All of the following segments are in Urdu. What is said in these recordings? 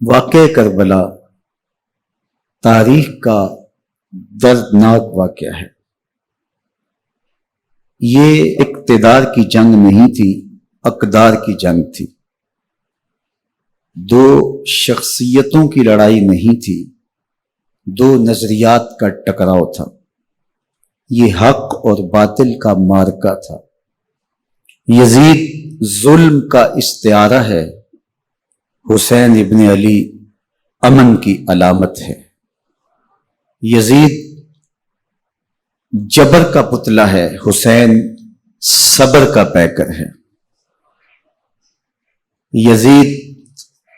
واقعہ کربلا تاریخ کا دردناک واقعہ ہے۔ یہ اقتدار کی جنگ نہیں تھی، اقدار کی جنگ تھی۔ دو شخصیتوں کی لڑائی نہیں تھی، دو نظریات کا ٹکراؤ تھا۔ یہ حق اور باطل کا معرکہ تھا۔ یزید ظلم کا استعارہ ہے، حسین ابن علی امن کی علامت ہے۔ یزید جبر کا پتلا ہے، حسین صبر کا پیکر ہے۔ یزید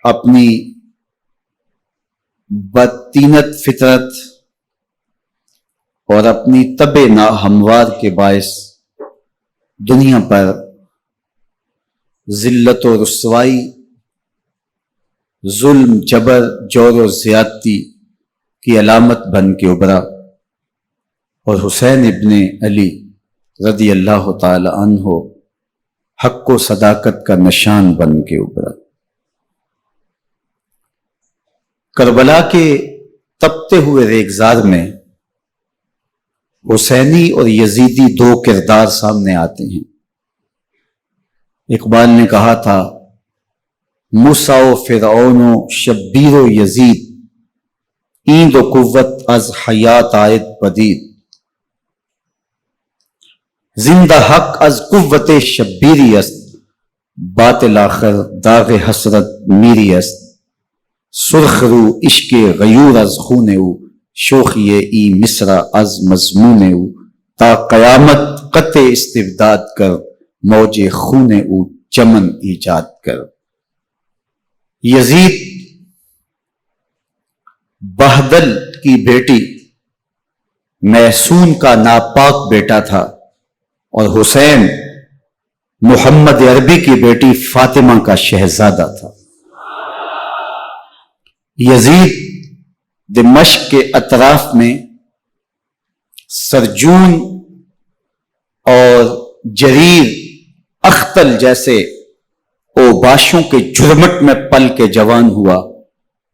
اپنی بدطینت فطرت اور اپنی طبع ناہموار کے باعث دنیا پر ذلت و رسوائی، ظلم، جبر، جور و زیادتی کی علامت بن کے ابھرا، اور حسین ابن علی رضی اللہ تعالی عنہ حق و صداقت کا نشان بن کے ابھرا۔ کربلا کے تپتے ہوئے ریگزار میں حسینی اور یزیدی دو کردار سامنے آتے ہیں۔ اقبال نے کہا تھا، موسیٰ و فرعون و شبیر و یزید، ایند و قوت از حیات آید پدید، زندہ حق از قوت شبیری است، باطل آخر داغ حسرت میری است، سرخ رو عشق غیور از خون او، شوخی ای مصرع از مضمون او، تا قیامت قطع استبداد کر، موج خون او چمن ایجاد کر۔ یزید بہدل کی بیٹی محسون کا ناپاک بیٹا تھا، اور حسین محمد عربی کی بیٹی فاطمہ کا شہزادہ تھا۔ یزید دمشق کے اطراف میں سرجون اور جریر اختل جیسے اوباشوں کے جھرمٹ میں پل کے جوان ہوا۔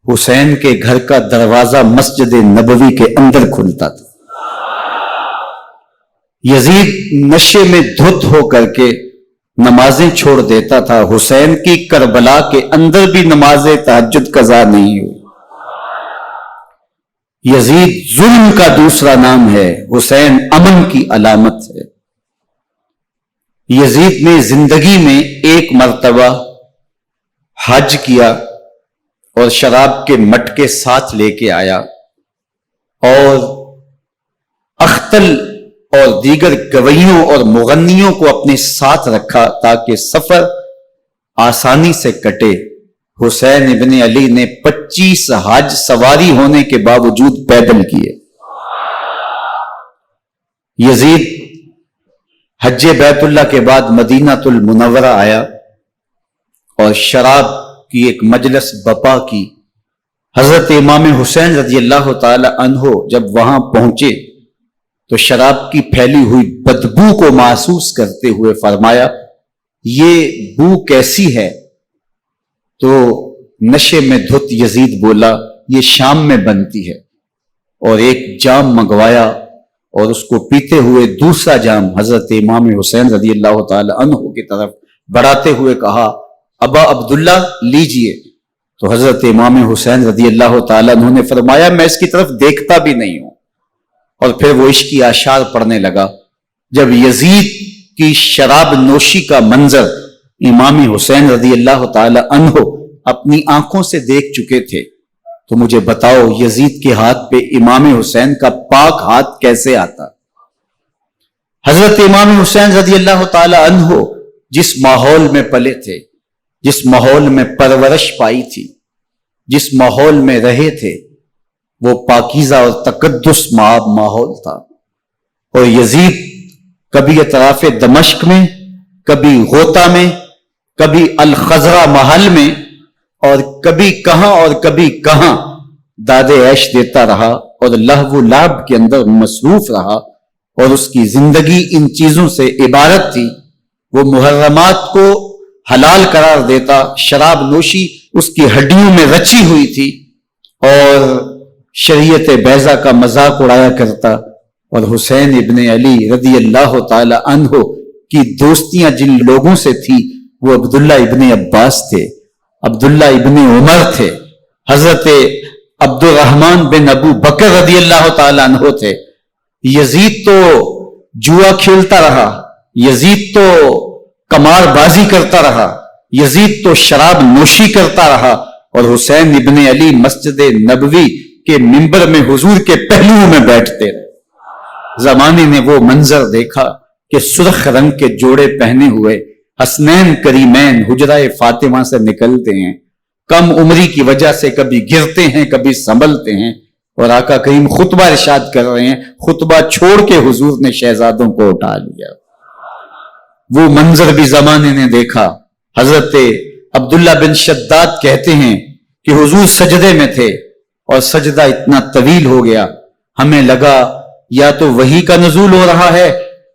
حسین کے گھر کا دروازہ مسجد نبوی کے اندر کھلتا تھا۔ یزید نشے میں دھت ہو کر کے نمازیں چھوڑ دیتا تھا۔ حسین کی کربلا کے اندر بھی نماز تہجد قضا نہیں ہوئی۔ یزید ظلم کا دوسرا نام ہے، حسین امن کی علامت ہے۔ یزید نے زندگی میں ایک مرتبہ حج کیا اور شراب کے مٹکے ساتھ لے کے آیا، اور اختل اور دیگر گویوں اور مغنیوں کو اپنے ساتھ رکھا تاکہ سفر آسانی سے کٹے۔ حسین ابن علی نے 25 حج سواری ہونے کے باوجود پیدل کیے۔ یزید حج بیت اللہ کے بعد مدینہ المنورہ آیا اور شراب کی ایک مجلس بپا کی۔ حضرت امام حسین رضی اللہ تعالی عنہ جب وہاں پہنچے تو شراب کی پھیلی ہوئی بدبو کو محسوس کرتے ہوئے فرمایا، یہ بو کیسی ہے؟ تو نشے میں دھت یزید بولا، یہ شام میں بنتی ہے، اور ایک جام منگوایا اور اس کو پیتے ہوئے دوسرا جام حضرت امام حسین رضی اللہ تعالی عنہ کی طرف بڑھاتے ہوئے کہا، ابا عبداللہ لیجئے۔ تو حضرت امام حسین رضی اللہ تعالی عنہ نے فرمایا، میں اس کی طرف دیکھتا بھی نہیں ہوں، اور پھر وہ عشقی اشعار پڑھنے لگا۔ جب یزید کی شراب نوشی کا منظر امام حسین رضی اللہ تعالی عنہ اپنی آنکھوں سے دیکھ چکے تھے، تو مجھے بتاؤ یزید کے ہاتھ پہ امام حسین کا پاک ہاتھ کیسے آتا؟ حضرت امام حسین رضی اللہ تعالی عنہ جس ماحول میں پلے تھے، جس ماحول میں پرورش پائی تھی، جس ماحول میں رہے تھے، وہ پاکیزہ اور تقدس مآب ماحول تھا۔ اور یزید کبھی اطراف دمشق میں، کبھی غوطہ میں، کبھی الخزرہ محل میں، اور کبھی کہاں اور کبھی کہاں داد عیش دیتا رہا اور لہو و لعب کے اندر مصروف رہا، اور اس کی زندگی ان چیزوں سے عبارت تھی۔ وہ محرمات کو حلال قرار دیتا، شراب نوشی اس کی ہڈیوں میں رچی ہوئی تھی اور شریعت بیضا کا مذاق اڑایا کرتا، اور حسین ابن علی رضی اللہ تعالی عنہ کی دوستیاں جن لوگوں سے تھی وہ عبداللہ ابن عباس تھے، عبداللہ ابن عمر تھے، حضرت عبد الرحمن بن ابو بکر رضی اللہ تعالی عنہ تھے۔ یزید تو جوا کھیلتا رہا، یزید تو قمار بازی کرتا رہا، یزید تو شراب نوشی کرتا رہا، اور حسین ابن علی مسجد نبوی کے منبر میں حضور کے پہلوؤں میں بیٹھتے رہے۔ زمانے نے وہ منظر دیکھا کہ سرخ رنگ کے جوڑے پہنے ہوئے حسنین کریمین حجرہ فاطمہ سے نکلتے ہیں، کم عمری کی وجہ سے کبھی گرتے ہیں کبھی سنبھلتے ہیں، اور آقا کریم خطبہ ارشاد کر رہے ہیں، خطبہ چھوڑ کے حضور نے شہزادوں کو اٹھا لیا۔ وہ منظر بھی زمانے نے دیکھا۔ حضرت عبداللہ بن شداد کہتے ہیں کہ حضور سجدے میں تھے اور سجدہ اتنا طویل ہو گیا، ہمیں لگا یا تو وحی کا نزول ہو رہا ہے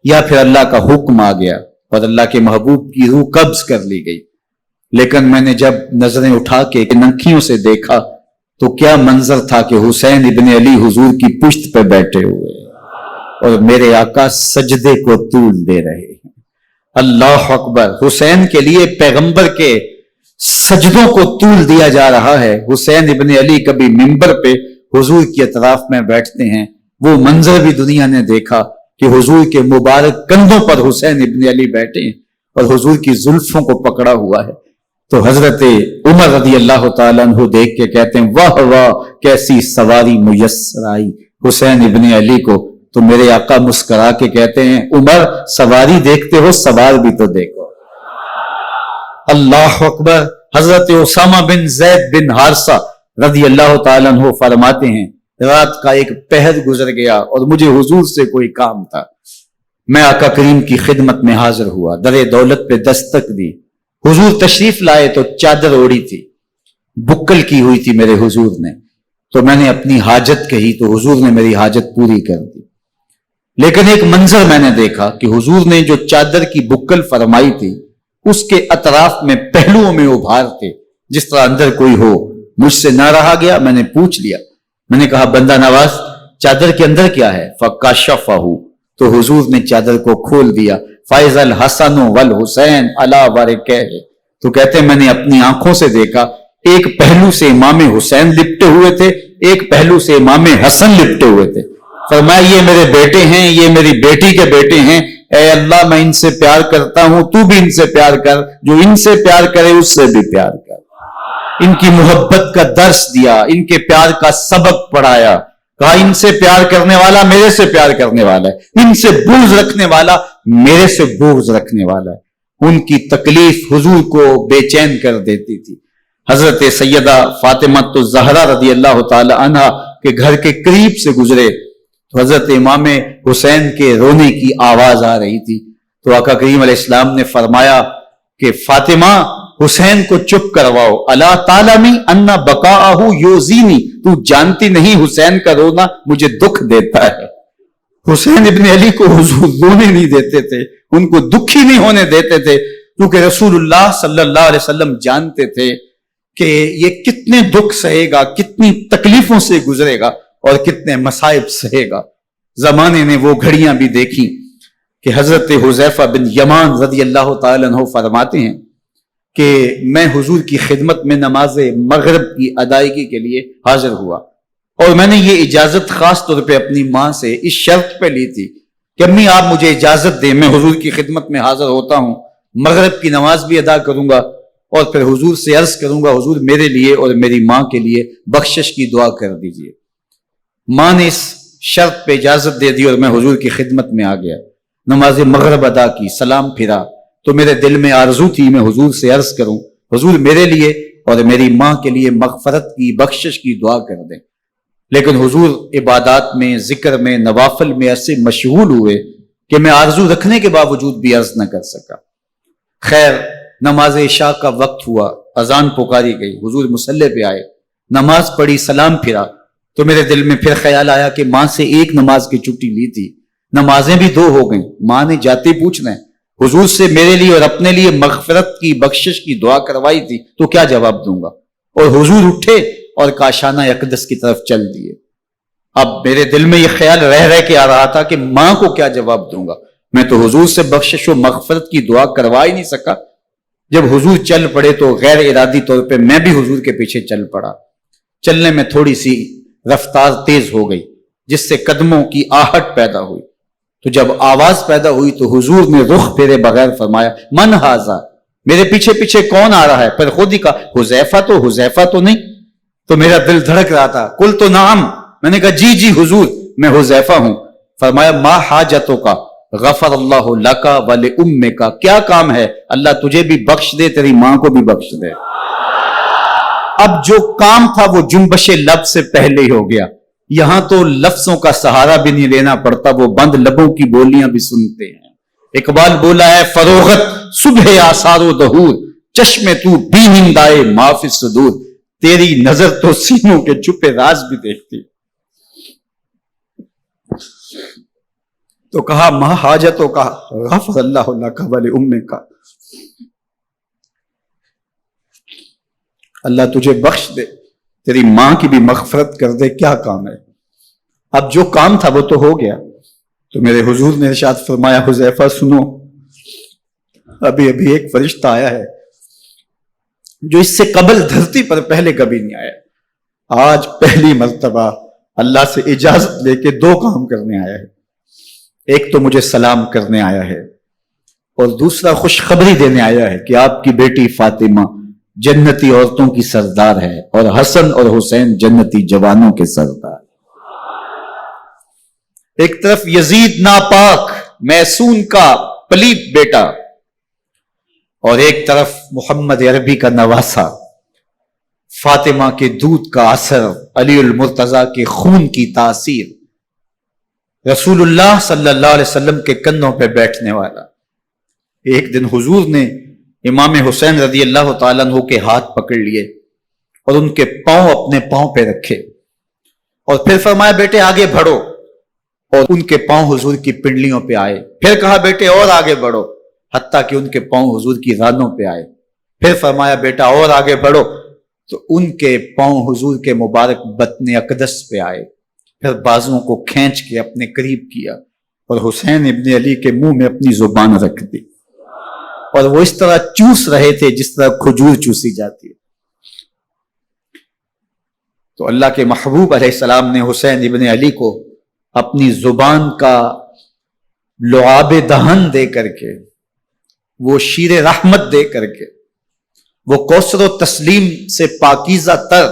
یا پھر اللہ کا حکم آ گیا اور اللہ کے محبوب کی روح قبض کر لی گئی۔ لیکن میں نے جب نظریں اٹھا کے ننکیوں سے دیکھا تو کیا منظر تھا کہ حسین ابن علی حضور کی پشت پہ بیٹھے ہوئے اور میرے آقا سجدے کو طول دے رہے ہیں۔ اللہ اکبر! حسین کے لیے پیغمبر کے سجدوں کو طول دیا جا رہا ہے۔ حسین ابن علی کبھی منبر پہ حضور کی اطراف میں بیٹھتے ہیں، وہ منظر بھی دنیا نے دیکھا کہ حضور کے مبارک کندھوں پر حسین ابن علی بیٹھے ہیں اور حضور کی زلفوں کو پکڑا ہوا ہے۔ تو حضرت عمر رضی اللہ تعالیٰ عنہ دیکھ کے کہتے ہیں واہ واہ کیسی سواری میسر آئی حسین ابن علی کو۔ تو میرے آقا مسکرا کے کہتے ہیں عمر سواری دیکھتے ہو سوار بھی تو دیکھو۔ اللہ اکبر! حضرت اسامہ بن زید بن حارثہ رضی اللہ تعالیٰ عنہ فرماتے ہیں رات کا ایک پہر گزر گیا اور مجھے حضور سے کوئی کام تھا، میں آقا کریم کی خدمت میں حاضر ہوا، در دولت پہ دستک دی، حضور تشریف لائے تو چادر اوڑی تھی، بکل کی ہوئی تھی میرے حضور نے، تو میں نے اپنی حاجت کہی تو حضور نے میری حاجت پوری کر دی۔ لیکن ایک منظر میں نے دیکھا کہ حضور نے جو چادر کی بکل فرمائی تھی اس کے اطراف میں پہلوؤں میں ابھار تھے جس طرح اندر کوئی ہو۔ مجھ سے نہ رہا گیا، میں نے پوچھ لیا، میں نے کہا بندہ نواز چادر کے اندر کیا ہے؟ فکاشفہ، تو حضور نے چادر کو کھول دیا۔ فائز الحسن والحسین علی ورکہ، تو کہتے ہیں میں نے اپنی آنکھوں سے دیکھا ایک پہلو سے امام حسین لپٹے ہوئے تھے، ایک پہلو سے امام حسن لپٹے ہوئے تھے۔ فرمایا یہ میرے بیٹے ہیں، یہ میری بیٹی کے بیٹے ہیں، اے اللہ میں ان سے پیار کرتا ہوں، تو بھی ان سے پیار کر، جو ان سے پیار کرے اس سے بھی پیار کر۔ ان کی محبت کا درس دیا، ان کے پیار کا سبق پڑھایا، کہا ان سے پیار کرنے والا میرے سے پیار کرنے والا ہے، ان سے بغض رکھنے والا میرے سے بغض رکھنے والا ہے۔ ان کی تکلیف حضور کو بے چین کر دیتی تھی۔ حضرت سیدہ فاطمہ الزہرا رضی اللہ تعالی عنہا کے گھر کے قریب سے گزرے تو حضرت امام حسین کے رونے کی آواز آ رہی تھی، تو آقا کریم علیہ السلام نے فرمایا کہ فاطمہ حسین کو چپ کرواؤ، الا تعلمی ان بقاءہ یوزینی، تو جانتی نہیں حسین کا رونا مجھے دکھ دیتا ہے۔ حسین ابن علی کو حضور رونے نہیں دیتے تھے، ان کو دکھی نہیں ہونے دیتے تھے، کیونکہ رسول اللہ صلی اللہ علیہ وسلم جانتے تھے کہ یہ کتنے دکھ سہے گا، کتنی تکلیفوں سے گزرے گا اور کتنے مصائب سہے گا۔ زمانے نے وہ گھڑیاں بھی دیکھی کہ حضرت حذیفہ بن یمان رضی اللہ تعالیٰ عنہ فرماتے ہیں کہ میں حضور کی خدمت میں نماز مغرب کی ادائیگی کے لیے حاضر ہوا، اور میں نے یہ اجازت خاص طور پہ اپنی ماں سے اس شرط پہ لی تھی کہ امی آپ مجھے اجازت دیں، میں حضور کی خدمت میں حاضر ہوتا ہوں، مغرب کی نماز بھی ادا کروں گا اور پھر حضور سے عرض کروں گا حضور میرے لیے اور میری ماں کے لیے بخشش کی دعا کر دیجئے۔ ماں نے اس شرط پہ اجازت دے دی اور میں حضور کی خدمت میں آ گیا، نماز مغرب ادا کی، سلام پھرا تو میرے دل میں آرزو تھی میں حضور سے عرض کروں حضور میرے لیے اور میری ماں کے لیے مغفرت کی بخشش کی دعا کر دیں، لیکن حضور عبادات میں، ذکر میں، نوافل میں ایسے مشغول ہوئے کہ میں آرزو رکھنے کے باوجود بھی عرض نہ کر سکا۔ خیر نماز عشاء کا وقت ہوا، اذان پکاری گئی، حضور مصلی پہ آئے، نماز پڑھی، سلام پھرا تو میرے دل میں پھر خیال آیا کہ ماں سے ایک نماز کی چھٹی لی تھی، نمازیں بھی 2 ہو گئیں، ماں نے جاتے پوچھنا ہے حضور سے میرے لیے اور اپنے لیے مغفرت کی بخشش کی دعا کروائی تھی تو کیا جواب دوں گا؟ اور حضور اٹھے اور کاشانہ اقدس کی طرف چل دیے۔ اب میرے دل میں یہ خیال رہ کے آ رہا تھا کہ ماں کو کیا جواب دوں گا، میں تو حضور سے بخشش و مغفرت کی دعا کروا ہی نہیں سکا۔ جب حضور چل پڑے تو غیر ارادی طور پہ میں بھی حضور کے پیچھے چل پڑا۔ چلنے میں تھوڑی سی رفتار تیز ہو گئی جس سے قدموں کی آہٹ پیدا ہوئی، تو جب آواز پیدا ہوئی تو حضور نے رخ پھیرے بغیر فرمایا من ھذا، میرے پیچھے پیچھے کون آ رہا ہے؟ پھر خود ہی کہا حذیفہ تو نہیں؟ تو میرا دل دھڑک رہا تھا، قلت نعم، میں نے کہا جی حضور میں حذیفہ ہوں۔ فرمایا ما حاجتک غفر اللہ لک ولامک، کیا کام ہے؟ اللہ تجھے بھی بخش دے، تیری ماں کو بھی بخش دے۔ اب جو کام تھا وہ جنبش لب سے پہلے ہی ہو گیا، یہاں تو لفظوں کا سہارا بھی نہیں لینا پڑتا، وہ بند لبوں کی بولیاں بھی سنتے ہیں۔ اقبال بولا ہے فروغت صبح آثار و دہور، چشم تو بھی نندائے ما فی الصدور، تیری نظر تو سینوں کے چھپے راز بھی دیکھتی۔ تو کہا ما حاجتوں کا غفر اللہ لک ولامک، اللہ تجھے بخش دے، تیری ماں کی بھی مغفرت کر دے، کیا کام ہے؟ اب جو کام تھا وہ تو ہو گیا۔ تو میرے حضور نے ارشاد فرمایا حذیفہ سنو، ابھی ایک فرشتہ آیا ہے جو اس سے قبل دھرتی پر پہلے کبھی نہیں آیا، آج پہلی مرتبہ اللہ سے اجازت لے کے 2 کام کرنے آیا ہے۔ ایک تو مجھے سلام کرنے آیا ہے اور دوسرا خوشخبری دینے آیا ہے کہ آپ کی بیٹی فاطمہ جنتی عورتوں کی سردار ہے اور حسن اور حسین جنتی جوانوں کے سردار۔ ایک طرف یزید ناپاک میسون کا پلیت بیٹا اور ایک طرف محمد عربی کا نواسا، فاطمہ کے دودھ کا اثر، علی المرتضی کے خون کی تاثیر، رسول اللہ صلی اللہ علیہ وسلم کے کندھوں پہ بیٹھنے والا۔ ایک دن حضور نے امام حسین رضی اللہ تعالیٰ عنہ کے ہاتھ پکڑ لیے اور ان کے پاؤں اپنے پاؤں پہ رکھے اور پھر فرمایا بیٹے آگے بڑھو، اور ان کے پاؤں حضور کی پنڈلیوں پہ آئے۔ پھر کہا بیٹے اور آگے بڑھو، حتیٰ کہ ان کے پاؤں حضور کی رانوں پہ آئے۔ پھر فرمایا بیٹا اور آگے بڑھو، تو ان کے پاؤں حضور کے مبارک بطن اقدس پہ آئے۔ پھر بازوؤں کو کھینچ کے اپنے قریب کیا اور حسین ابن علی کے منہ میں اپنی زبان رکھ دی، اور وہ اس طرح چوس رہے تھے جس طرح کھجور چوسی جاتی ہے۔ تو اللہ کے محبوب علیہ السلام نے حسین ابن علی کو اپنی زبان کا لعاب دہن دے کر کے، وہ شیر رحمت دے کر کے، وہ کوثر و تسلیم سے پاکیزہ تر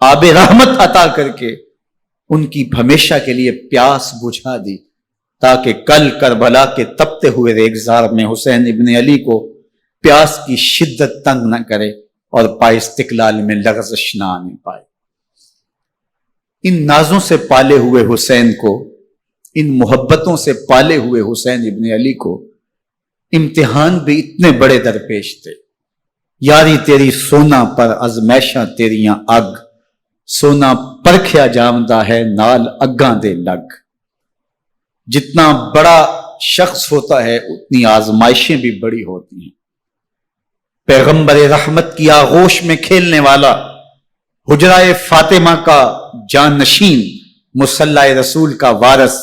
آب رحمت عطا کر کے ان کی ہمیشہ کے لیے پیاس بجھا دی، تاکہ کل کربلا کے تپتے ہوئے ریگزار میں حسین ابن علی کو پیاس کی شدت تنگ نہ کرے اور پائے استقلال میں لغزش نہ آنے پائے۔ ان نازوں سے پالے ہوئے حسین کو، ان محبتوں سے پالے ہوئے حسین ابن علی کو امتحان بھی اتنے بڑے درپیش تھے۔ یاری تیری سونا پر ازمیشاں تیریاں اگ، سونا پرکھیا جامدہ ہے نال اگاں دے لگ۔ جتنا بڑا شخص ہوتا ہے اتنی آزمائشیں بھی بڑی ہوتی ہیں۔ پیغمبر رحمت کی آغوش میں کھیلنے والا، حجرہ فاطمہ کا جانشین، مصلی رسول کا وارث،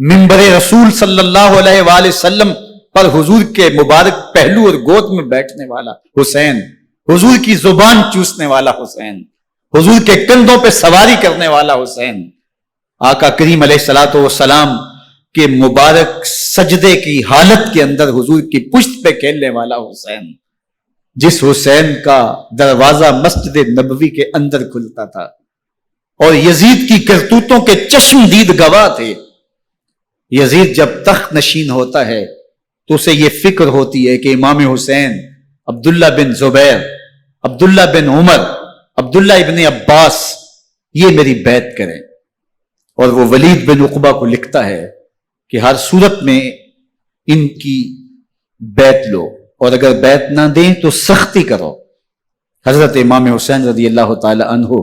منبر رسول صلی اللہ علیہ وآلہ وسلم پر حضور کے مبارک پہلو اور گود میں بیٹھنے والا حسین، حضور کی زبان چوسنے والا حسین، حضور کے کندھوں پہ سواری کرنے والا حسین، آقا کریم علیہ الصلوۃ والسلام کے مبارک سجدے کی حالت کے اندر حضور کی پشت پہ کھیلنے والا حسین، جس حسین کا دروازہ مسجد نبوی کے اندر کھلتا تھا اور یزید کی کرتوتوں کے چشم دید گواہ تھے۔ یزید جب تخت نشین ہوتا ہے تو اسے یہ فکر ہوتی ہے کہ امام حسین، عبداللہ بن زبیر، عبداللہ بن عمر، عبداللہ ابن عباس یہ میری بیعت کریں، اور وہ ولید بن عقبہ کو لکھتا ہے کہ ہر صورت میں ان کی بیعت لو، اور اگر بیعت نہ دیں تو سختی کرو۔ حضرت امام حسین رضی اللہ تعالی عنہ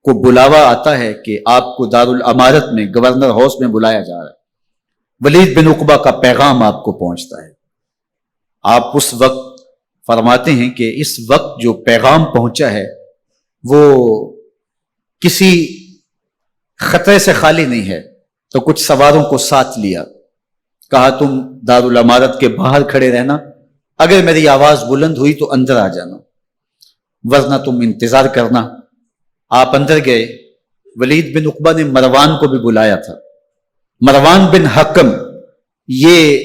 کو بلاوا آتا ہے کہ آپ کو دارالامارت میں گورنر ہاؤس میں بلایا جا رہا ہے۔ ولید بن عقبہ کا پیغام آپ کو پہنچتا ہے۔ آپ اس وقت فرماتے ہیں کہ اس وقت جو پیغام پہنچا ہے وہ کسی خطرے سے خالی نہیں ہے، تو کچھ سواروں کو ساتھ لیا، کہا تم دارالعمارت کے باہر کھڑے رہنا، اگر میری آواز بلند ہوئی تو اندر آ جانا، ورنہ تم انتظار کرنا۔ آپ اندر گئے۔ ولید بن عقبہ نے مروان کو بھی بلایا تھا۔ مروان بن حکم یہ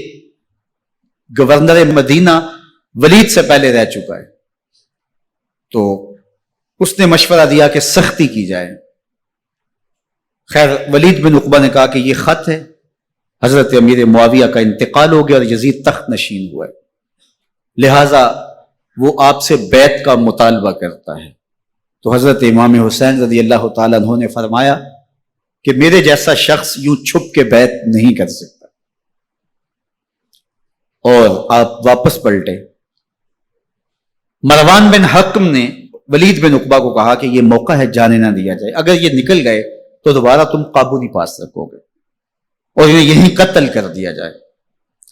گورنر مدینہ ولید سے پہلے رہ چکا ہے، تو اس نے مشورہ دیا کہ سختی کی جائے۔ خیر ولید بن عقبہ نے کہا کہ یہ خط ہے، حضرت امیر معاویہ کا انتقال ہو گیا اور یزید تخت نشین ہوا ہے، لہذا وہ آپ سے بیعت کا مطالبہ کرتا ہے۔ تو حضرت امام حسین رضی اللہ تعالیٰ عنہ نے فرمایا کہ میرے جیسا شخص یوں چھپ کے بیعت نہیں کر سکتا، اور آپ واپس پلٹے۔ مروان بن حکم نے ولید بن عقبہ کو کہا کہ یہ موقع ہے، جانے نہ دیا جائے، اگر یہ نکل گئے تو دوبارہ تم قابو نہیں پا سکو گے، اور انہیں یہیں قتل کر دیا جائے۔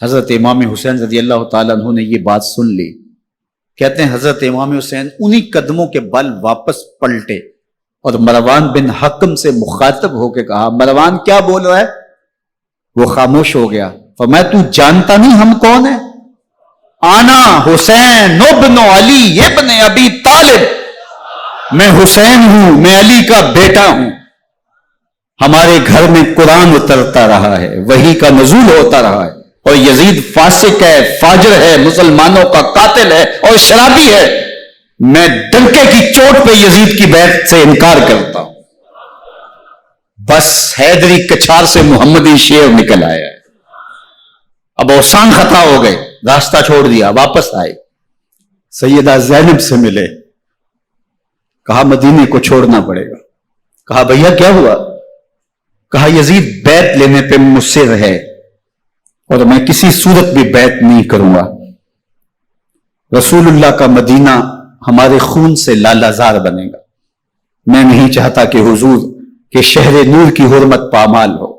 حضرت امام حسین رضی اللہ تعالیٰ عنہ نے یہ بات سن لی۔ کہتے ہیں حضرت امام حسین انہی قدموں کے بل واپس پلٹے اور مروان بن حکم سے مخاطب ہو کے کہا، مروان کیا بول رہا ہے؟ وہ خاموش ہو گیا۔ فرمایا تو جانتا نہیں ہم کون ہیں؟ آنا حسین ابن علی ابن ابی طالب، میں حسین ہوں، میں علی کا بیٹا ہوں، ہمارے گھر میں قرآن اترتا رہا ہے، وحی کا نزول ہوتا رہا ہے، اور یزید فاسق ہے، فاجر ہے، مسلمانوں کا قاتل ہے اور شرابی ہے، میں ڈنکے کی چوٹ پہ یزید کی بیعت سے انکار کرتا ہوں۔ بس حیدری کچھار سے محمدی شیر نکل آیا ہے۔ اب اوسان خطا ہو گئے، راستہ چھوڑ دیا، واپس آئے، سیدہ زینب سے ملے، کہا مدینے کو چھوڑنا پڑے گا۔ کہا بھیا کیا ہوا؟ کہا یزید بیعت لینے پہ مصر ہے اور میں کسی صورت بھی بیعت نہیں کروں گا۔ رسول اللہ کا مدینہ ہمارے خون سے لالازار بنے گا، میں نہیں چاہتا کہ حضور کے شہر نور کی حرمت پامال ہو۔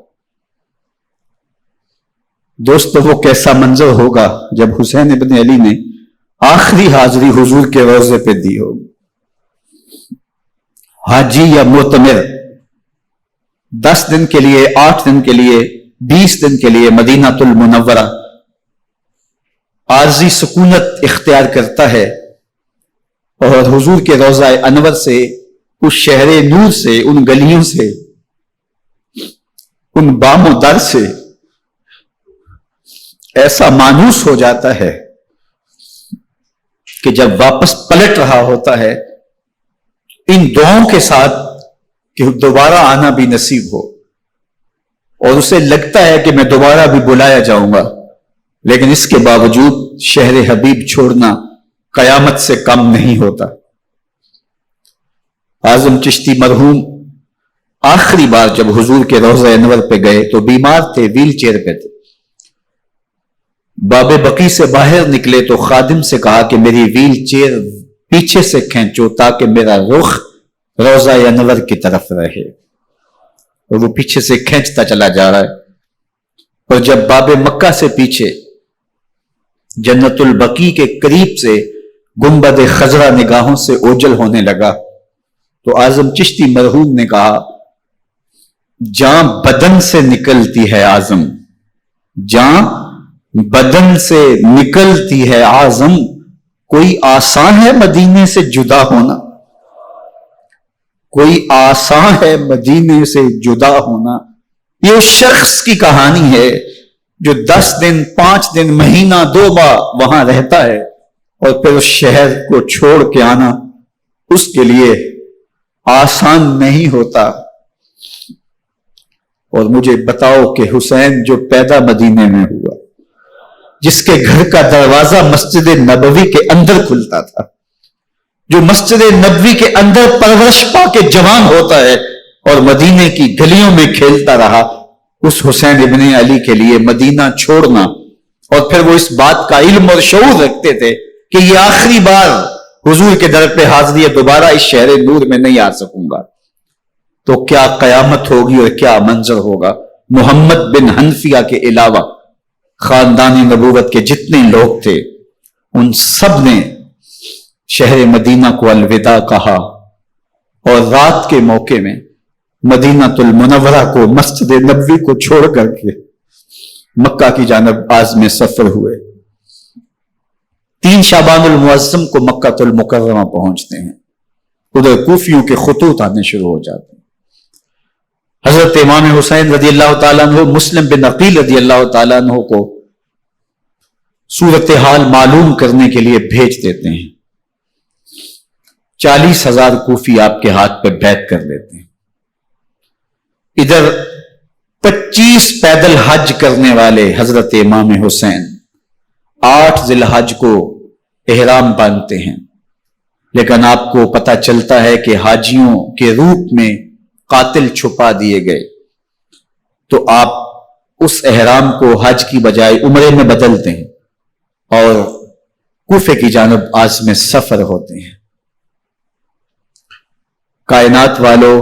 دوستو وہ کیسا منظر ہوگا جب حسین ابن علی نے آخری حاضری حضور کے روضے پہ دی ہوگی۔ حاجی یا معتمر 10 دن کے لیے، 8 دن کے لیے، 20 دن کے لیے مدینہ المنورہ عارضی سکونت اختیار کرتا ہے، اور حضور کے روضہ انور سے، اس شہر نور سے، ان گلیوں سے، ان بام و در سے ایسا مانوس ہو جاتا ہے کہ جب واپس پلٹ رہا ہوتا ہے ان دعاؤں کے ساتھ کہ دوبارہ آنا بھی نصیب ہو، اور اسے لگتا ہے کہ میں دوبارہ بھی بلایا جاؤں گا، لیکن اس کے باوجود شہر حبیب چھوڑنا قیامت سے کم نہیں ہوتا۔ اعظم چشتی مرحوم آخری بار جب حضور کے روضہ انور پہ گئے تو بیمار تھے، ویل چیئر پہ تھے۔ باب بقی سے باہر نکلے تو خادم سے کہا کہ میری ویل چیئر پیچھے سے کھینچو تاکہ میرا رخ روضہ انور کی طرف رہے، اور وہ پیچھے سے کھینچتا چلا جا رہا ہے، اور جب باب مکہ سے پیچھے جنت البقی کے قریب سے گنبد خضرا نگاہوں سے اوجل ہونے لگا تو اعظم چشتی مرحوم نے کہا، جاں بدن سے نکلتی ہے اعظم، جاں بدن سے نکلتی ہے اعظم، کوئی آسان ہے مدینے سے جدا ہونا، کوئی آسان ہے مدینے سے جدا ہونا۔ یہ اس شخص کی کہانی ہے جو 10 دن، 5 دن، مہینہ، 2 ماہ وہاں رہتا ہے اور پھر اس شہر کو چھوڑ کے آنا اس کے لیے آسان نہیں ہوتا۔ اور مجھے بتاؤ کہ حسین جو پیدا مدینے میں ہوا، جس کے گھر کا دروازہ مسجد نبوی کے اندر کھلتا تھا، جو مسجد نبوی کے اندر پرورش پا کے جوان ہوتا ہے اور مدینے کی گلیوں میں کھیلتا رہا، اس حسین ابن علی کے لیے مدینہ چھوڑنا، اور پھر وہ اس بات کا علم اور شعور رکھتے تھے کہ یہ آخری بار حضور کے در پہ حاضری ہے، دوبارہ اس شہر نور میں نہیں آ سکوں گا، تو کیا قیامت ہوگی اور کیا منظر ہوگا۔ محمد بن حنفیہ کے علاوہ خاندان نبوت کے جتنے لوگ تھے ان سب نے شہر مدینہ کو الوداع کہا، اور رات کے موقع میں مدینۃ المنورہ کو، مسجد نبوی کو چھوڑ کر کے مکہ کی جانب عازم سفر ہوئے۔ 3 شعبان المعظم کو مکہ المکرمہ پہنچتے ہیں، ادھر کوفیوں کے خطوط آنے شروع ہو جاتے ہیں۔ حضرت امام حسین رضی اللہ تعالیٰ عنہ مسلم بن عقیل رضی اللہ تعالیٰ عنہ کو صورتحال معلوم کرنے کے لیے بھیج دیتے ہیں۔ 40,000 کوفی آپ کے ہاتھ پہ بیعت کر لیتے ہیں۔ ادھر 25 پیدل حج کرنے والے حضرت امام حسین 8 ذی الحج کو احرام باندھتے ہیں، لیکن آپ کو پتہ چلتا ہے کہ حاجیوں کے روپ میں قاتل چھپا دیے گئے، تو آپ اس احرام کو حج کی بجائے عمرے میں بدلتے ہیں اور کوفے کی جانب عازم سفر ہوتے ہیں۔ کائنات والو،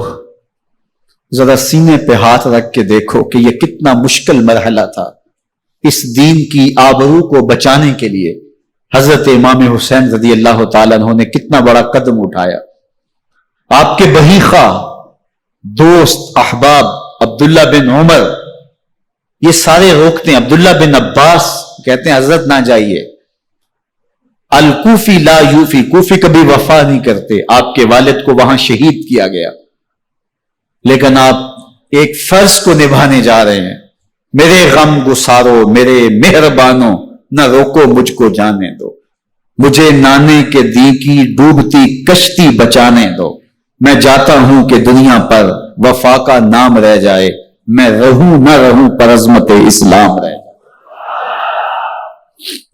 ذرا سینے پہ ہاتھ رکھ کے دیکھو کہ یہ کتنا مشکل مرحلہ تھا۔ اس دین کی آبرو کو بچانے کے لیے حضرت امام حسین رضی اللہ تعالیٰ عنہ نے کتنا بڑا قدم اٹھایا۔ آپ کے بہیخہ، دوست، احباب عبداللہ بن عمر یہ سارے روکتے ہیں۔ عبداللہ بن عباس کہتے ہیں حضرت نہ جائیے، الکوفی لا یوفی، کوفی کبھی وفا نہیں کرتے۔ آپ کے والد کو وہاں شہید کیا گیا، لیکن آپ ایک فرض کو نبھانے جا رہے ہیں۔ میرے غم گسارو، میرے مہربانوں، نہ روکو مجھ کو جانے دو، مجھے نانے کے دی کی ڈوبتی کشتی بچانے دو۔ میں جاتا ہوں کہ دنیا پر وفا کا نام رہ جائے، میں رہوں نہ رہوں پر عظمت اسلام رہ جائے۔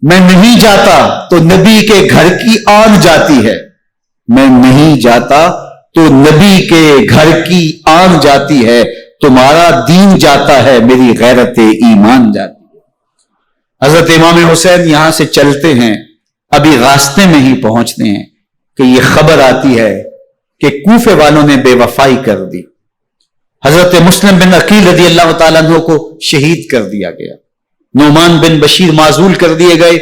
میں نہیں جاتا تو نبی کے گھر کی آن جاتی ہے، میں نہیں جاتا تو نبی کے گھر کی آن جاتی ہے، تمہارا دین جاتا ہے، میری غیرت ایمان جاتی ہے۔ حضرت امام حسین یہاں سے چلتے ہیں، ابھی راستے میں ہی پہنچتے ہیں کہ یہ خبر آتی ہے کہ کوفے والوں نے بے وفائی کر دی۔ حضرت مسلم بن عقیل رضی اللہ تعالیٰ عنہ کو شہید کر دیا گیا، نعمان بن بشیر معزول کر دیے گئے،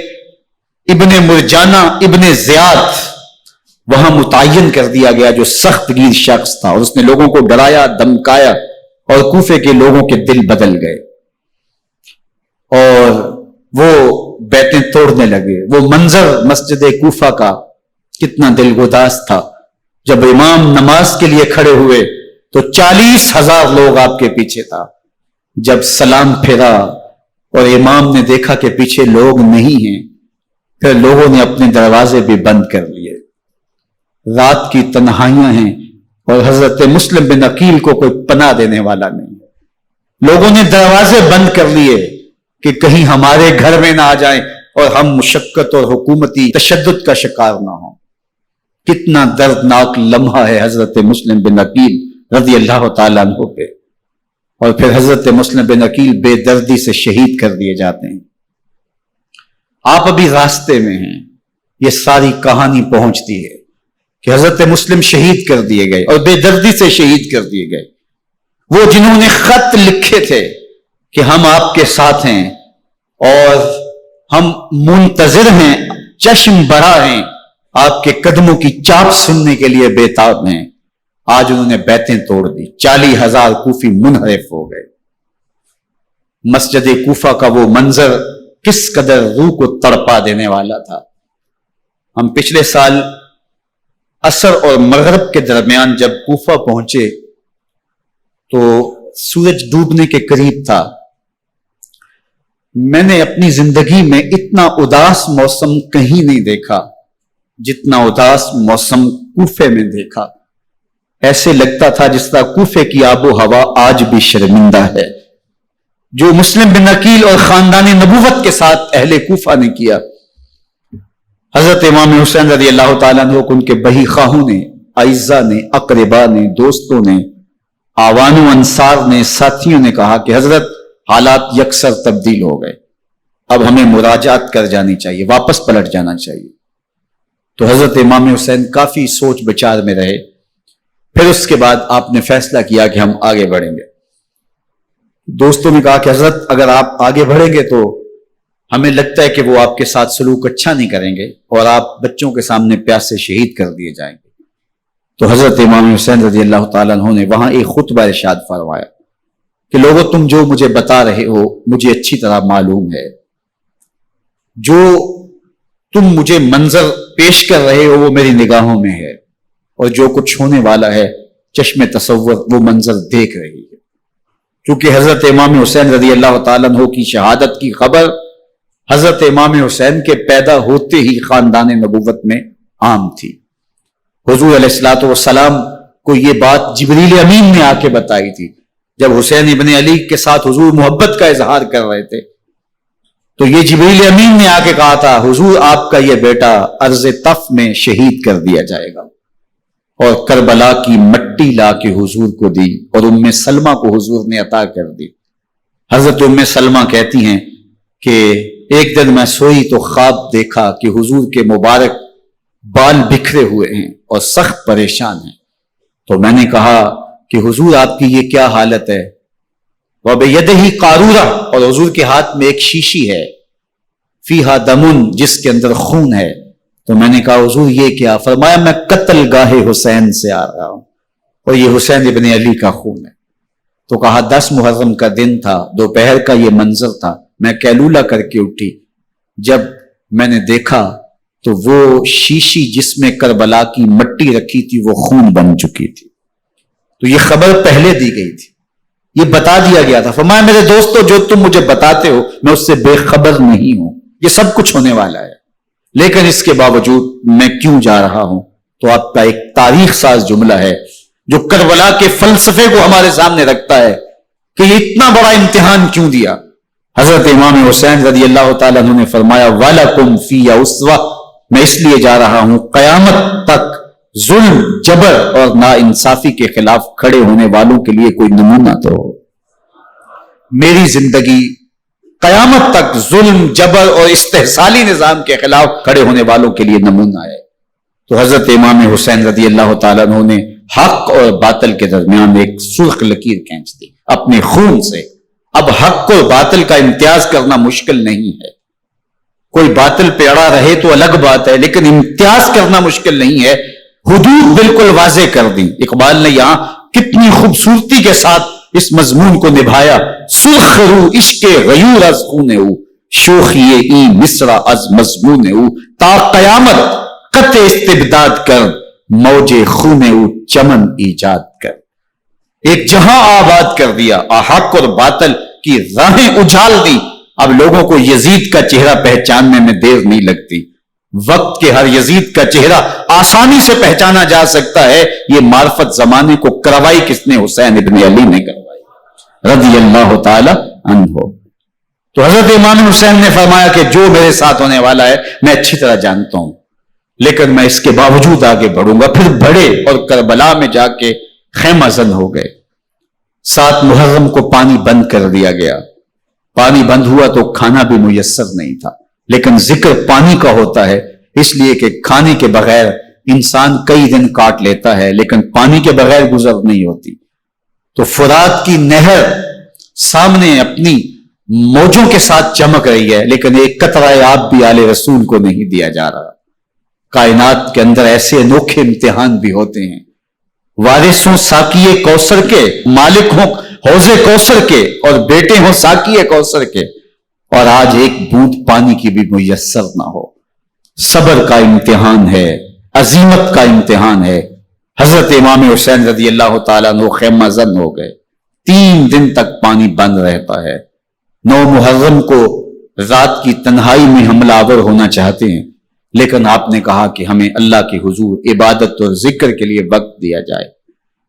ابن مرجانہ ابن زیاد وہاں متعین کر دیا گیا جو سخت گیر شخص تھا، اور اس نے لوگوں کو ڈرایا، دمکایا، اور کوفے کے لوگوں کے دل بدل گئے اور وہ بیتیں توڑنے لگے۔ وہ منظر مسجد کوفہ کا کتنا دل گداز تھا۔ جب امام نماز کے لیے کھڑے ہوئے تو 40,000 لوگ آپ کے پیچھے تھا۔ جب سلام پھیرا اور امام نے دیکھا کہ پیچھے لوگ نہیں ہیں، پھر لوگوں نے اپنے دروازے بھی بند کر لیے۔ رات کی تنہائیاں ہیں اور حضرت مسلم بن عقیل کو کوئی پناہ دینے والا نہیں ہے۔ لوگوں نے دروازے بند کر لیے کہ کہیں ہمارے گھر میں نہ آ جائیں اور ہم مشقت اور حکومتی تشدد کا شکار نہ ہوں۔ کتنا دردناک لمحہ ہے حضرت مسلم بن عقیل رضی اللہ تعالیٰ عنہ پہ، اور پھر حضرت مسلم بن عقیل بے دردی سے شہید کر دیے جاتے ہیں۔ آپ ابھی راستے میں ہیں، یہ ساری کہانی پہنچتی ہے کہ حضرت مسلم شہید کر دیے گئے اور بے دردی سے شہید کر دیے گئے۔ وہ جنہوں نے خط لکھے تھے کہ ہم آپ کے ساتھ ہیں اور ہم منتظر ہیں، چشم بڑا ہیں، آپ کے قدموں کی چاپ سننے کے لیے بےتاب ہیں، آج انہوں نے بیتیں توڑ دی۔ 40,000 کوفی منحرف ہو گئے۔ مسجد کوفہ کا وہ منظر کس قدر روح کو تڑپا دینے والا تھا۔ ہم پچھلے سال عصر اور مغرب کے درمیان جب کوفہ پہنچے تو سورج ڈوبنے کے قریب تھا۔ میں نے اپنی زندگی میں اتنا اداس موسم کہیں نہیں دیکھا جتنا اداس موسم کوفے میں دیکھا۔ ایسے لگتا تھا جس طرح کوفے کی آب و ہوا آج بھی شرمندہ ہے۔ جو مسلم بن عقیل اور خاندان نبوت کے ساتھ اہل کوفہ نے کیا، حضرت امام حسین رضی اللہ تعالیٰ عنہ کو ان کے بہی خواہوں نے، اعزا نے، اقربا نے، دوستوں نے، آوان و انصار نے، ساتھیوں نے کہا کہ حضرت حالات یکسر تبدیل ہو گئے، اب ہمیں مراجعات کر جانی چاہیے، واپس پلٹ جانا چاہیے۔ تو حضرت امام حسین کافی سوچ بچار میں رہے۔ پھر اس کے بعد آپ نے فیصلہ کیا کہ ہم آگے بڑھیں گے۔ دوستوں نے کہا کہ حضرت اگر آپ آگے بڑھیں گے تو ہمیں لگتا ہے کہ وہ آپ کے ساتھ سلوک اچھا نہیں کریں گے اور آپ بچوں کے سامنے پیاس سے شہید کر دیے جائیں گے۔ تو حضرت امام حسین رضی اللہ تعالیٰ عنہ نے وہاں ایک خطبہ ارشاد فرمایا کہ لوگوں تم جو مجھے بتا رہے ہو مجھے اچھی طرح معلوم ہے، جو تم مجھے منظر پیش کر رہے ہو وہ میری نگاہوں میں ہے، اور جو کچھ ہونے والا ہے چشم تصور وہ منظر دیکھ رہی ہے۔ کیونکہ حضرت امام حسین رضی اللہ تعالیٰ عنہ کی شہادت کی خبر حضرت امام حسین کے پیدا ہوتے ہی خاندان نبوت میں عام تھی۔ حضور علیہ الصلوۃ والسلام کو یہ بات جبریل امین نے آ کے بتائی تھی جب حسین ابن علی کے ساتھ حضور محبت کا اظہار کر رہے تھے، تو یہ جبریل امین نے آ کے کہا تھا حضور آپ کا یہ بیٹا ارض طف میں شہید کر دیا جائے گا، اور کربلا کی مٹی لا کے حضور کو دی اور ام سلمہ کو حضور نے عطا کر دی۔ حضرت ام سلمہ کہتی ہیں کہ ایک دن میں سوئی تو خواب دیکھا کہ حضور کے مبارک بال بکھرے ہوئے ہیں اور سخت پریشان ہیں، تو میں نے کہا کہ حضور آپ کی یہ کیا حالت ہے؟ وَبِيَدِهِ قَارُورَةٌ، اور حضور کے ہاتھ میں ایک شیشی ہے، فِيهَا دَمٌ، جس کے اندر خون ہے۔ تو میں نے کہا حضور یہ کیا؟ فرمایا میں قتل گاہ حسین سے آ رہا ہوں اور یہ حسین ابن علی کا خون ہے۔ تو کہا 10 محرم کا دن تھا، دوپہر کا یہ منظر تھا، میں کیلولہ کر کے اٹھی، جب میں نے دیکھا تو وہ شیشی جس میں کربلا کی مٹی رکھی تھی وہ خون بن چکی تھی۔ تو یہ خبر پہلے دی گئی تھی، یہ بتا دیا گیا تھا۔ فرمایا میرے دوستو جو تم مجھے بتاتے ہو میں اس سے بے خبر نہیں ہوں، یہ سب کچھ ہونے والا ہے، لیکن اس کے باوجود میں کیوں جا رہا ہوں؟ تو آپ کا ایک تاریخ ساز جملہ ہے جو کربلا کے فلسفے کو ہمارے سامنے رکھتا ہے کہ یہ اتنا بڑا امتحان کیوں دیا۔ حضرت امام حسین رضی اللہ تعالیٰ عنہ نے فرمایا وَلَكُمْ فِيَّ أُسْوَةٌ، میں اس لیے جا رہا ہوں قیامت تک ظلم، جبر اور ناانصافی کے خلاف کھڑے ہونے والوں کے لیے کوئی نمونہ تو ہو۔ میری زندگی قیامت تک ظلم، جبر اور استحصالی نظام کے خلاف کھڑے ہونے والوں کے لیے نمونہ ہے۔ تو حضرت امام حسین رضی اللہ تعالیٰ عنہ نے حق اور باطل کے درمیان ایک سرخ لکیر کھینچ دی اپنے خون سے۔ اب حق اور باطل کا امتیاز کرنا مشکل نہیں ہے، کوئی باطل پہ اڑا رہے تو الگ بات ہے، لیکن امتیاز کرنا مشکل نہیں ہے۔ حدود بالکل واضح کر دی۔ اقبال نے یہاں کتنی خوبصورتی کے ساتھ اس مضمون کو نبھایا۔ سرخ رو عشق غیور از خون او، شوخی ای مصرع از مضمون او، تا قیامت قطع استبداد کر، موج خون او چمن ایجاد کر۔ ایک جہاں آباد کر دیا، حق اور باطل کی راہیں اجال دی۔ اب لوگوں کو یزید کا چہرہ پہچاننے میں دیر نہیں لگتی، وقت کے ہر یزید کا چہرہ آسانی سے پہچانا جا سکتا ہے۔ یہ معرفت زمانے کو کروائی کس نے؟ حسین ابن علی نے کروائی رضی اللہ تعالی عنہ۔ تو حضرت امام حسین نے فرمایا کہ جو میرے ساتھ ہونے والا ہے میں اچھی طرح جانتا ہوں، لیکن میں اس کے باوجود آگے بڑھوں گا۔ پھر بڑھے اور کربلا میں جا کے خیمہ زن ہو گئے۔ 7 محرم کو پانی بند کر دیا گیا۔ پانی بند ہوا تو کھانا بھی میسر نہیں تھا، لیکن ذکر پانی کا ہوتا ہے اس لیے کہ کھانے کے بغیر انسان کئی دن کاٹ لیتا ہے، لیکن پانی کے بغیر گزر نہیں ہوتی۔ تو فرات کی نہر سامنے اپنی موجوں کے ساتھ چمک رہی ہے، لیکن ایک قطرہ آب بھی آل رسول کو نہیں دیا جا رہا۔ کائنات کے اندر ایسے انوکھے امتحان بھی ہوتے ہیں۔ وارث ہوں ساقی کوثر کے، مالک ہوں حوض کوثر کے، اور بیٹے ہوں ساقی کوثر کے، اور آج ایک بوند پانی کی بھی میسر نہ ہو۔ صبر کا امتحان ہے، عزیمت کا امتحان ہے۔ حضرت امام حسین رضی اللہ تعالیٰ عنہ خیمہ زن ہو گئے۔ 3 دن تک پانی بند رہتا ہے۔ 9 محرم کو رات کی تنہائی میں حملہ آور ہونا چاہتے ہیں، لیکن آپ نے کہا کہ ہمیں اللہ کے حضور عبادت اور ذکر کے لیے وقت دیا جائے۔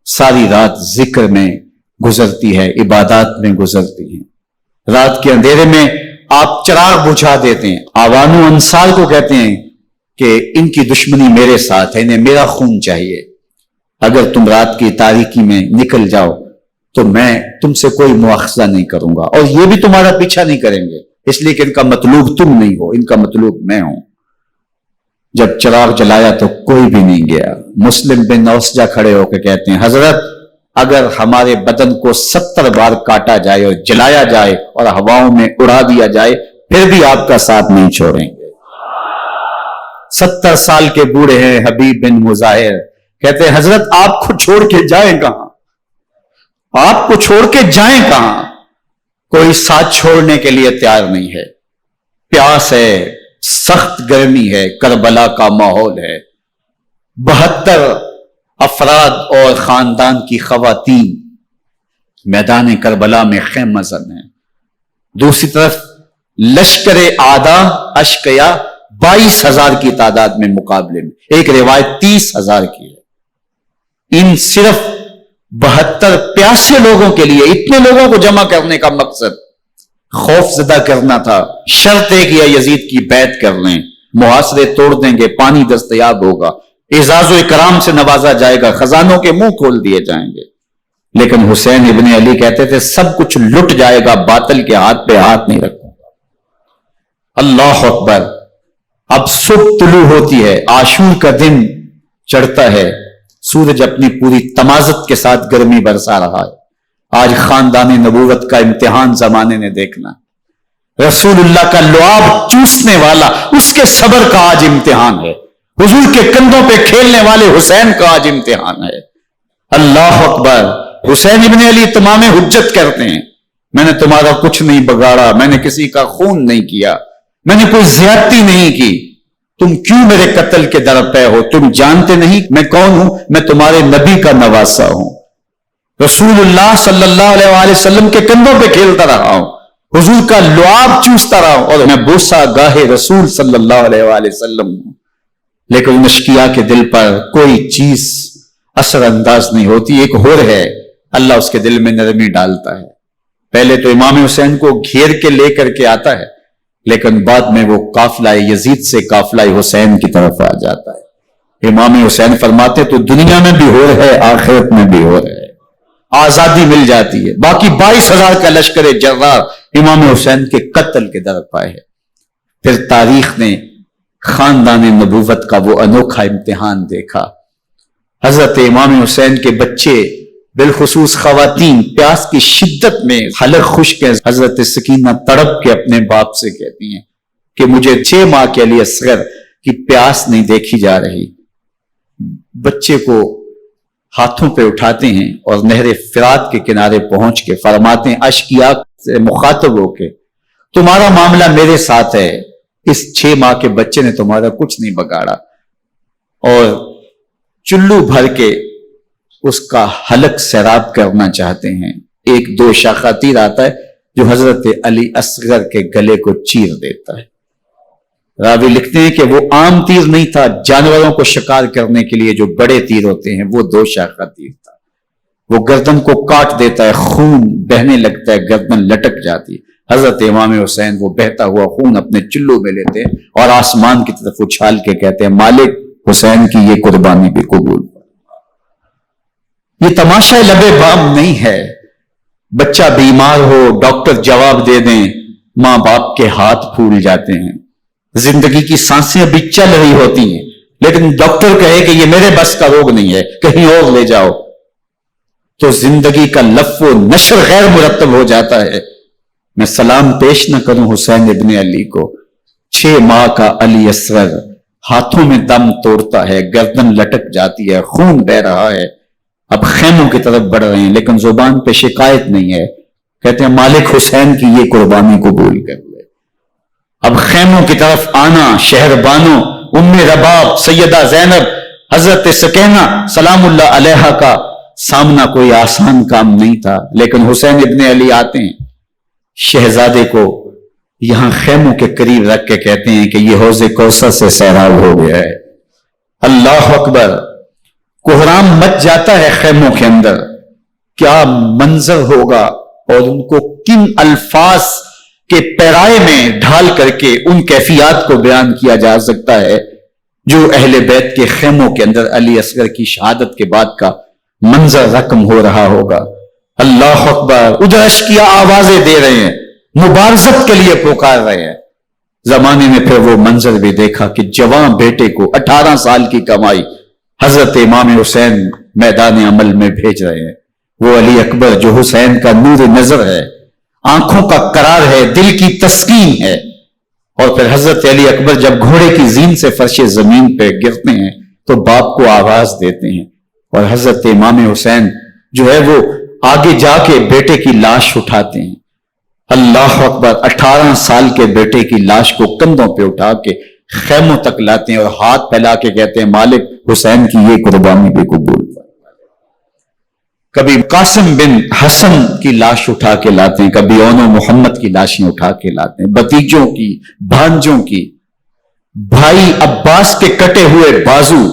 ساری رات ذکر میں گزرتی ہے، عبادات میں گزرتی ہیں۔ رات کے اندھیرے میں آپ چراغ بجھا دیتے ہیں۔ آوان و انصار کو کہتے ہیں کہ ان کی دشمنی میرے ساتھ ہے، انہیں میرا خون چاہیے۔ اگر تم رات کی تاریکی میں نکل جاؤ تو میں تم سے کوئی مواخذہ نہیں کروں گا، اور یہ بھی تمہارا پیچھا نہیں کریں گے، اس لیے کہ ان کا مطلوب تم نہیں ہو، ان کا مطلوب میں ہوں۔ جب چراغ جلایا تو کوئی بھی نہیں گیا۔ مسلم بن نوسجہ کھڑے ہو کے کہتے ہیں اگر ہمارے بدن کو 70 بار کاٹا جائے اور جلایا جائے اور ہواؤں میں اڑا دیا جائے پھر بھی آپ کا ساتھ نہیں چھوڑیں گے۔ 70 سال کے بوڑھے ہیں حبیب بن مظاہر، کہتے ہیں حضرت آپ کو چھوڑ کے جائیں کہاں، آپ کو چھوڑ کے جائیں کہاں؟ کوئی ساتھ چھوڑنے کے لیے تیار نہیں ہے، پیاس ہے، سخت گرمی ہے، کربلا کا ماحول ہے، 72 افراد اور خاندان کی خواتین میدان کربلا میں خیمہ زن ہیں، دوسری طرف لشکر آدھا اشقیا 22,000 کی تعداد میں مقابلے میں، ایک روایت 30,000 کی ہے۔ ان صرف 72 پیاسے لوگوں کے لیے اتنے لوگوں کو جمع کرنے کا مقصد خوف زدہ کرنا تھا۔ شرط ہے کہ یزید کی بیعت کر لیں، محاصرے توڑ دیں گے، پانی دستیاب ہوگا، اعزاز و اکرام سے نوازا جائے گا، خزانوں کے منہ کھول دیے جائیں گے۔ لیکن حسین ابن علی کہتے تھے سب کچھ لٹ جائے گا، باطل کے ہاتھ پہ ہاتھ نہیں رکھوں گا۔ اللہ اکبر۔ اب صبح طلوع ہوتی ہے، عاشور کا دن چڑھتا ہے، سورج اپنی پوری تمازت کے ساتھ گرمی برسا رہا ہے۔ آج خاندان نبوت کا امتحان زمانے نے دیکھنا، رسول اللہ کا لعاب چوسنے والا اس کے صبر کا آج امتحان ہے، حضور کے کندھوں پہ کھیلنے والے حسین کا آج امتحان ہے۔ اللہ اکبر۔ حسین ابن علی تمام حجت کرتے ہیں میں نے تمہارا کچھ نہیں بگاڑا، میں نے کسی کا خون نہیں کیا، میں نے کوئی زیادتی نہیں کی، تم کیوں میرے قتل کے در پہ ہو؟ تم جانتے نہیں میں کون ہوں؟ میں تمہارے نبی کا نواسا ہوں، رسول اللہ صلی اللہ علیہ وآلہ وسلم کے کندھوں پہ کھیلتا رہا ہوں، حضور کا لعاب چوستا رہا ہوں، اور میں بوسا گاہے رسول صلی اللہ علیہ وآلہ وسلم ہوں۔ لیکن ان اشقیاء کے دل پر کوئی چیز اثر انداز نہیں ہوتی۔ ایک ہور ہے، اللہ اس کے دل میں نرمی ڈالتا ہے۔ پہلے تو امام حسین کو گھیر کے لے کر کے آتا ہے، لیکن بعد میں وہ قافلہ یزید سے قافلہ حسین کی طرف آ جاتا ہے۔ امام حسین فرماتے تو دنیا میں بھی ہور ہے، آخرت میں بھی ہور ہے، آزادی مل جاتی ہے۔ باقی 22,000 کا لشکر جرار امام حسین کے قتل کے در پائے ہے۔ پھر تاریخ نے خاندان نبوت کا وہ انوکھا امتحان دیکھا۔ حضرت امام حسین کے بچے بالخصوص خواتین پیاس کی شدت میں حلق خشک ہے۔ حضرت سکینہ تڑپ کے اپنے باپ سے کہتی ہیں کہ مجھے 6 ماہ کے لیے اصغر کی پیاس نہیں دیکھی جا رہی۔ بچے کو ہاتھوں پہ اٹھاتے ہیں اور نہر فرات کے کنارے پہنچ کے فرماتے ہیں اشقیاء سے مخاطب ہو کے تمہارا معاملہ میرے ساتھ ہے، اس 6 ماہ کے بچے نے تمہارا کچھ نہیں بگاڑا، اور چلو بھر کے اس کا حلق سیراب کرنا چاہتے ہیں۔ ایک 2 شاخہ تیر آتا ہے جو حضرت علی اصغر کے گلے کو چیر دیتا ہے۔ راوی لکھتے ہیں کہ وہ عام تیر نہیں تھا، جانوروں کو شکار کرنے کے لیے جو بڑے تیر ہوتے ہیں وہ 2 شاخہ تیر تھا۔ وہ گردن کو کاٹ دیتا ہے، خون بہنے لگتا ہے، گردن لٹک جاتی ہے۔ حضرت امام حسین وہ بہتا ہوا خون اپنے چلو میں لیتے ہیں اور آسمان کی طرف اچھال کے کہتے ہیں مالک حسین کی یہ قربانی بھی قبول۔ یہ تماشا لبے بام نہیں ہے، بچہ بیمار ہو ڈاکٹر جواب دے دیں، ماں باپ کے ہاتھ پھول جاتے ہیں، زندگی کی سانسیں ابھی چل رہی ہوتی ہیں، لیکن ڈاکٹر کہے کہ یہ میرے بس کا روگ نہیں ہے، کہیں اور لے جاؤ، تو زندگی کا لف و نشر غیر مرتب ہو جاتا ہے۔ میں سلام پیش نہ کروں حسین ابن علی کو، 6 ماہ کا علی اصغر ہاتھوں میں دم توڑتا ہے، گردن لٹک جاتی ہے، خون بہ رہا ہے، اب خیموں کی طرف بڑھ رہے ہیں، لیکن زبان پہ شکایت نہیں ہے، کہتے ہیں مالک حسین کی یہ قربانی قبول کر لے۔ اب خیموں کی طرف آنا، شہر بانو، ام رباب، سیدہ زینب، حضرت سکینہ سلام اللہ علیہا کا سامنا کوئی آسان کام نہیں تھا، لیکن حسین ابن علی آتے ہیں، شہزادے کو یہاں خیموں کے قریب رکھ کے کہتے ہیں کہ یہ حوض کوثر سے سیراب ہو گیا ہے۔ اللہ اکبر۔ کوہرام مچ جاتا ہے خیموں کے اندر، کیا منظر ہوگا، اور ان کو کن الفاظ کے پیرائے میں ڈھال کر کے ان کیفیات کو بیان کیا جا سکتا ہے جو اہل بیت کے خیموں کے اندر علی اصغر کی شہادت کے بعد کا منظر رقم ہو رہا ہوگا۔ اللہ اکبر۔ ادھر اشقیاء آوازیں دے رہے ہیں، مبارزت کے لیے پکار رہے ہیں۔ زمانے میں پھر وہ منظر بھی دیکھا کہ جوان بیٹے کو 18 سال کی کمائی حضرت امام حسین میدان عمل میں بھیج رہے ہیں۔ وہ علی اکبر جو حسین کا نور نظر ہے، آنکھوں کا قرار ہے، دل کی تسکین ہے، اور پھر حضرت علی اکبر جب گھوڑے کی زین سے فرش زمین پہ گرتے ہیں تو باپ کو آواز دیتے ہیں اور حضرت امام حسین جو ہے وہ آگے جا کے بیٹے کی لاش اٹھاتے ہیں. اللہ اکبر. 18 سال کے بیٹے کی لاش کو کندھوں پہ اٹھا کے خیموں تک لاتے ہیں اور ہاتھ پھیلا کے کہتے ہیں مالک حسین کی یہ قربانی بھی قبول. کبھی قاسم بن حسن کی لاش اٹھا کے لاتے ہیں, کبھی اون و محمد کی لاشیں اٹھا کے لاتے ہیں, بتیجوں کی, بھانجوں کی, بھائی عباس کے کٹے ہوئے بازو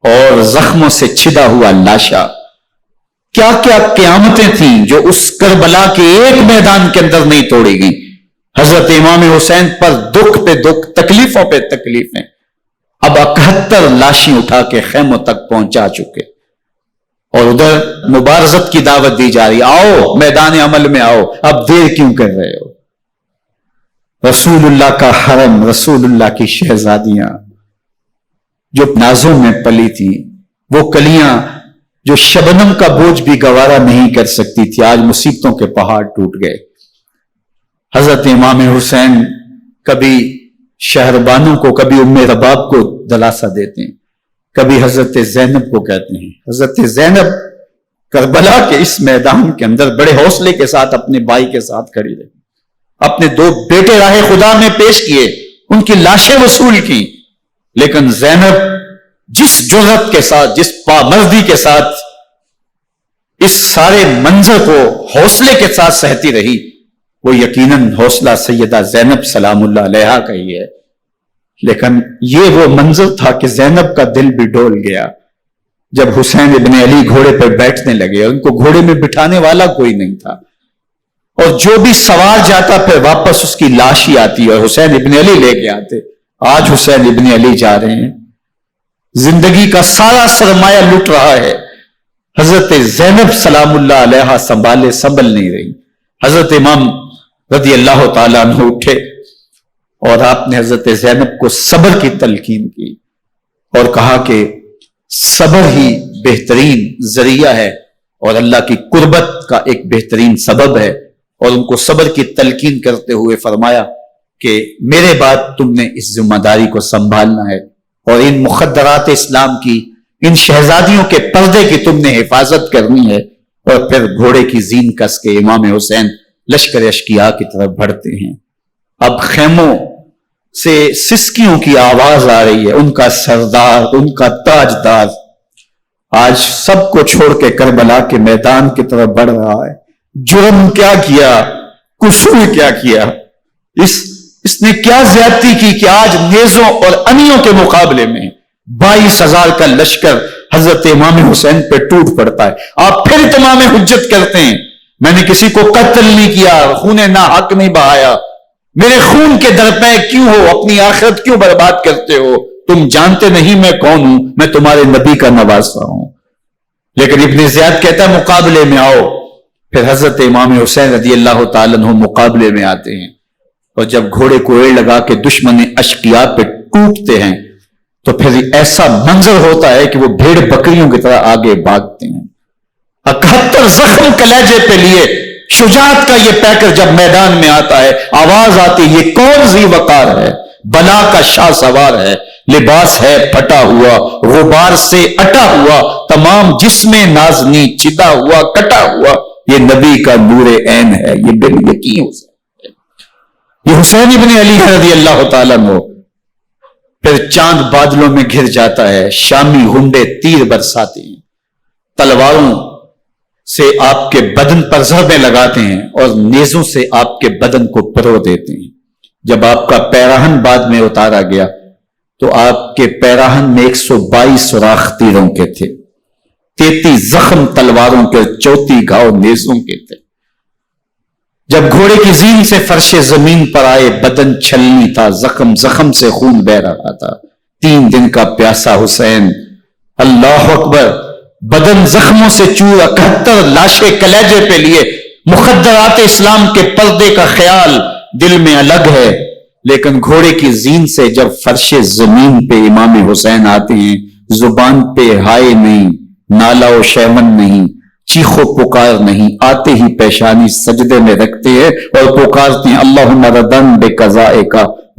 اور زخموں سے چھدا ہوا لاشا. کیا کیا قیامتیں تھیں جو اس کربلا کے ایک میدان کے اندر نہیں توڑی گئیں. حضرت امام حسین پر دکھ پہ دکھ, تکلیفوں پہ تکلیفیں. اب 71 لاشیں اٹھا کے خیموں تک پہنچا چکے اور ادھر مبارزت کی دعوت دی جا رہی, آؤ میدان عمل میں آؤ, اب دیر کیوں کر رہے ہو. رسول اللہ کا حرم, رسول اللہ کی شہزادیاں جو نازوں میں پلی تھی, وہ کلیاں جو شبنم کا بوجھ بھی گوارا نہیں کر سکتی تھی, آج مصیبتوں کے پہاڑ ٹوٹ گئے. حضرت امام حسین کبھی شہربانوں کو, کبھی ام رباب کو دلاسا دیتے ہیں, کبھی حضرت زینب کو کہتے ہیں. حضرت زینب کربلا کے اس میدان کے اندر بڑے حوصلے کے ساتھ اپنے بھائی کے ساتھ کھڑی رہی, اپنے 2 بیٹے راہ خدا میں پیش کیے, ان کی لاشیں وصول کی, لیکن زینب جس جرأت کے ساتھ, جس پامردی کے ساتھ اس سارے منظر کو حوصلے کے ساتھ سہتی رہی, وہ یقیناً حوصلہ سیدہ زینب سلام اللہ علیہا کا ہی ہے. لیکن یہ وہ منظر تھا کہ زینب کا دل بھی ڈول گیا جب حسین ابن علی گھوڑے پر بیٹھنے لگے, اور ان کو گھوڑے میں بٹھانے والا کوئی نہیں تھا, اور جو بھی سوار جاتا پھر واپس اس کی لاش ہی آتی اور حسین ابن علی لے کے آتے. آج حسین ابن علی جا رہے ہیں, زندگی کا سارا سرمایہ لٹ رہا ہے. حضرت زینب سلام اللہ علیہا سنبھل نہیں رہی. حضرت امام رضی اللہ تعالیٰ عنہ اٹھے اور آپ نے حضرت زینب کو صبر کی تلقین کی اور کہا کہ صبر ہی بہترین ذریعہ ہے اور اللہ کی قربت کا ایک بہترین سبب ہے. اور ان کو صبر کی تلقین کرتے ہوئے فرمایا کہ میرے بعد تم نے اس ذمہ داری کو سنبھالنا ہے اور ان مخدرات اسلام کی, ان شہزادیوں کے پردے کی تم نے حفاظت کرنی ہے. اور پھر گھوڑے کی زین کس کے امام حسین لشکر اشقیاء کی طرف بڑھتے ہیں. اب خیموں سے سسکیوں کی آواز آ رہی ہے, ان کا سردار, ان کا تاجدار آج سب کو چھوڑ کے کربلا کے میدان کی طرف بڑھ رہا ہے. جرم کیا کیا, قصور کیا کیا, اس نے کیا زیادتی کی کہ آج نیزوں اور انیوں کے مقابلے میں 22,000 کا لشکر حضرت امام حسین پہ ٹوٹ پڑتا ہے. آپ پھر تمام حجت کرتے ہیں میں نے کسی کو قتل نہیں کیا, خون ناحق نہیں بہایا, میرے خون کے درپے کیوں ہو, اپنی آخرت کیوں برباد کرتے ہو, تم جانتے نہیں میں کون ہوں, میں تمہارے نبی کا نواسا ہوں. لیکن ابن زیاد کہتا ہے مقابلے میں آؤ. پھر حضرت امام حسین رضی اللہ تعالیٰ عنہ مقابلے میں آتے ہیں, اور جب گھوڑے کو ایڑ لگا کے دشمن اشقیاء پہ ٹوٹتے ہیں تو پھر ایسا منظر ہوتا ہے کہ وہ بھیڑ بکریوں کی طرح آگے بھاگتے ہیں. 71 زخم کلیجے پہ لیے شجاعت کا یہ پیکر جب میدان میں آتا ہے, آواز آتی, یہ کون ذی وقار ہے, بلا کا شاہ سوار ہے, لباس ہے پھٹا ہوا, غبار سے اٹا ہوا, تمام جسم نازنی چدا ہوا, کٹا ہوا, یہ نبی کا نور عین ہے, یہ بن یقین ہو سکتا ہے, یہ حسین ابن علی رضی اللہ تعالیٰ عنہ. پھر چاند بادلوں میں گھر جاتا ہے, شامی ہنڈے تیر برساتے ہیں, تلواروں سے آپ کے بدن پر ضربیں لگاتے ہیں اور نیزوں سے آپ کے بدن کو پرو دیتے ہیں. جب آپ کا پیراہن بعد میں اتارا گیا تو آپ کے پیراہن میں 122 سوراخ تیروں کے تھے, 33 زخم تلواروں کے, 34 گھاؤ نیزوں کے تھے. جب گھوڑے کی زین سے فرش زمین پر آئے, بدن چھلنی تھا, زخم زخم سے خون بہ رہا تھا. 3 دن کا پیاسا حسین, اللہ اکبر, بدن زخموں سے چور, 71 لاشیں کلیجے پہ لیے, مخدرات اسلام کے پردے کا خیال دل میں الگ ہے, لیکن گھوڑے کی زین سے جب فرش زمین پہ امام حسین آتے ہیں, زبان پہ ہائے نہیں, نالا و شیون نہیں, چیخ و پکار نہیں, آتے ہی پیشانی سجدے میں رکھتے ہیں اور پکارتے ہیں اللہم ردن بقضائک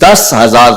10,000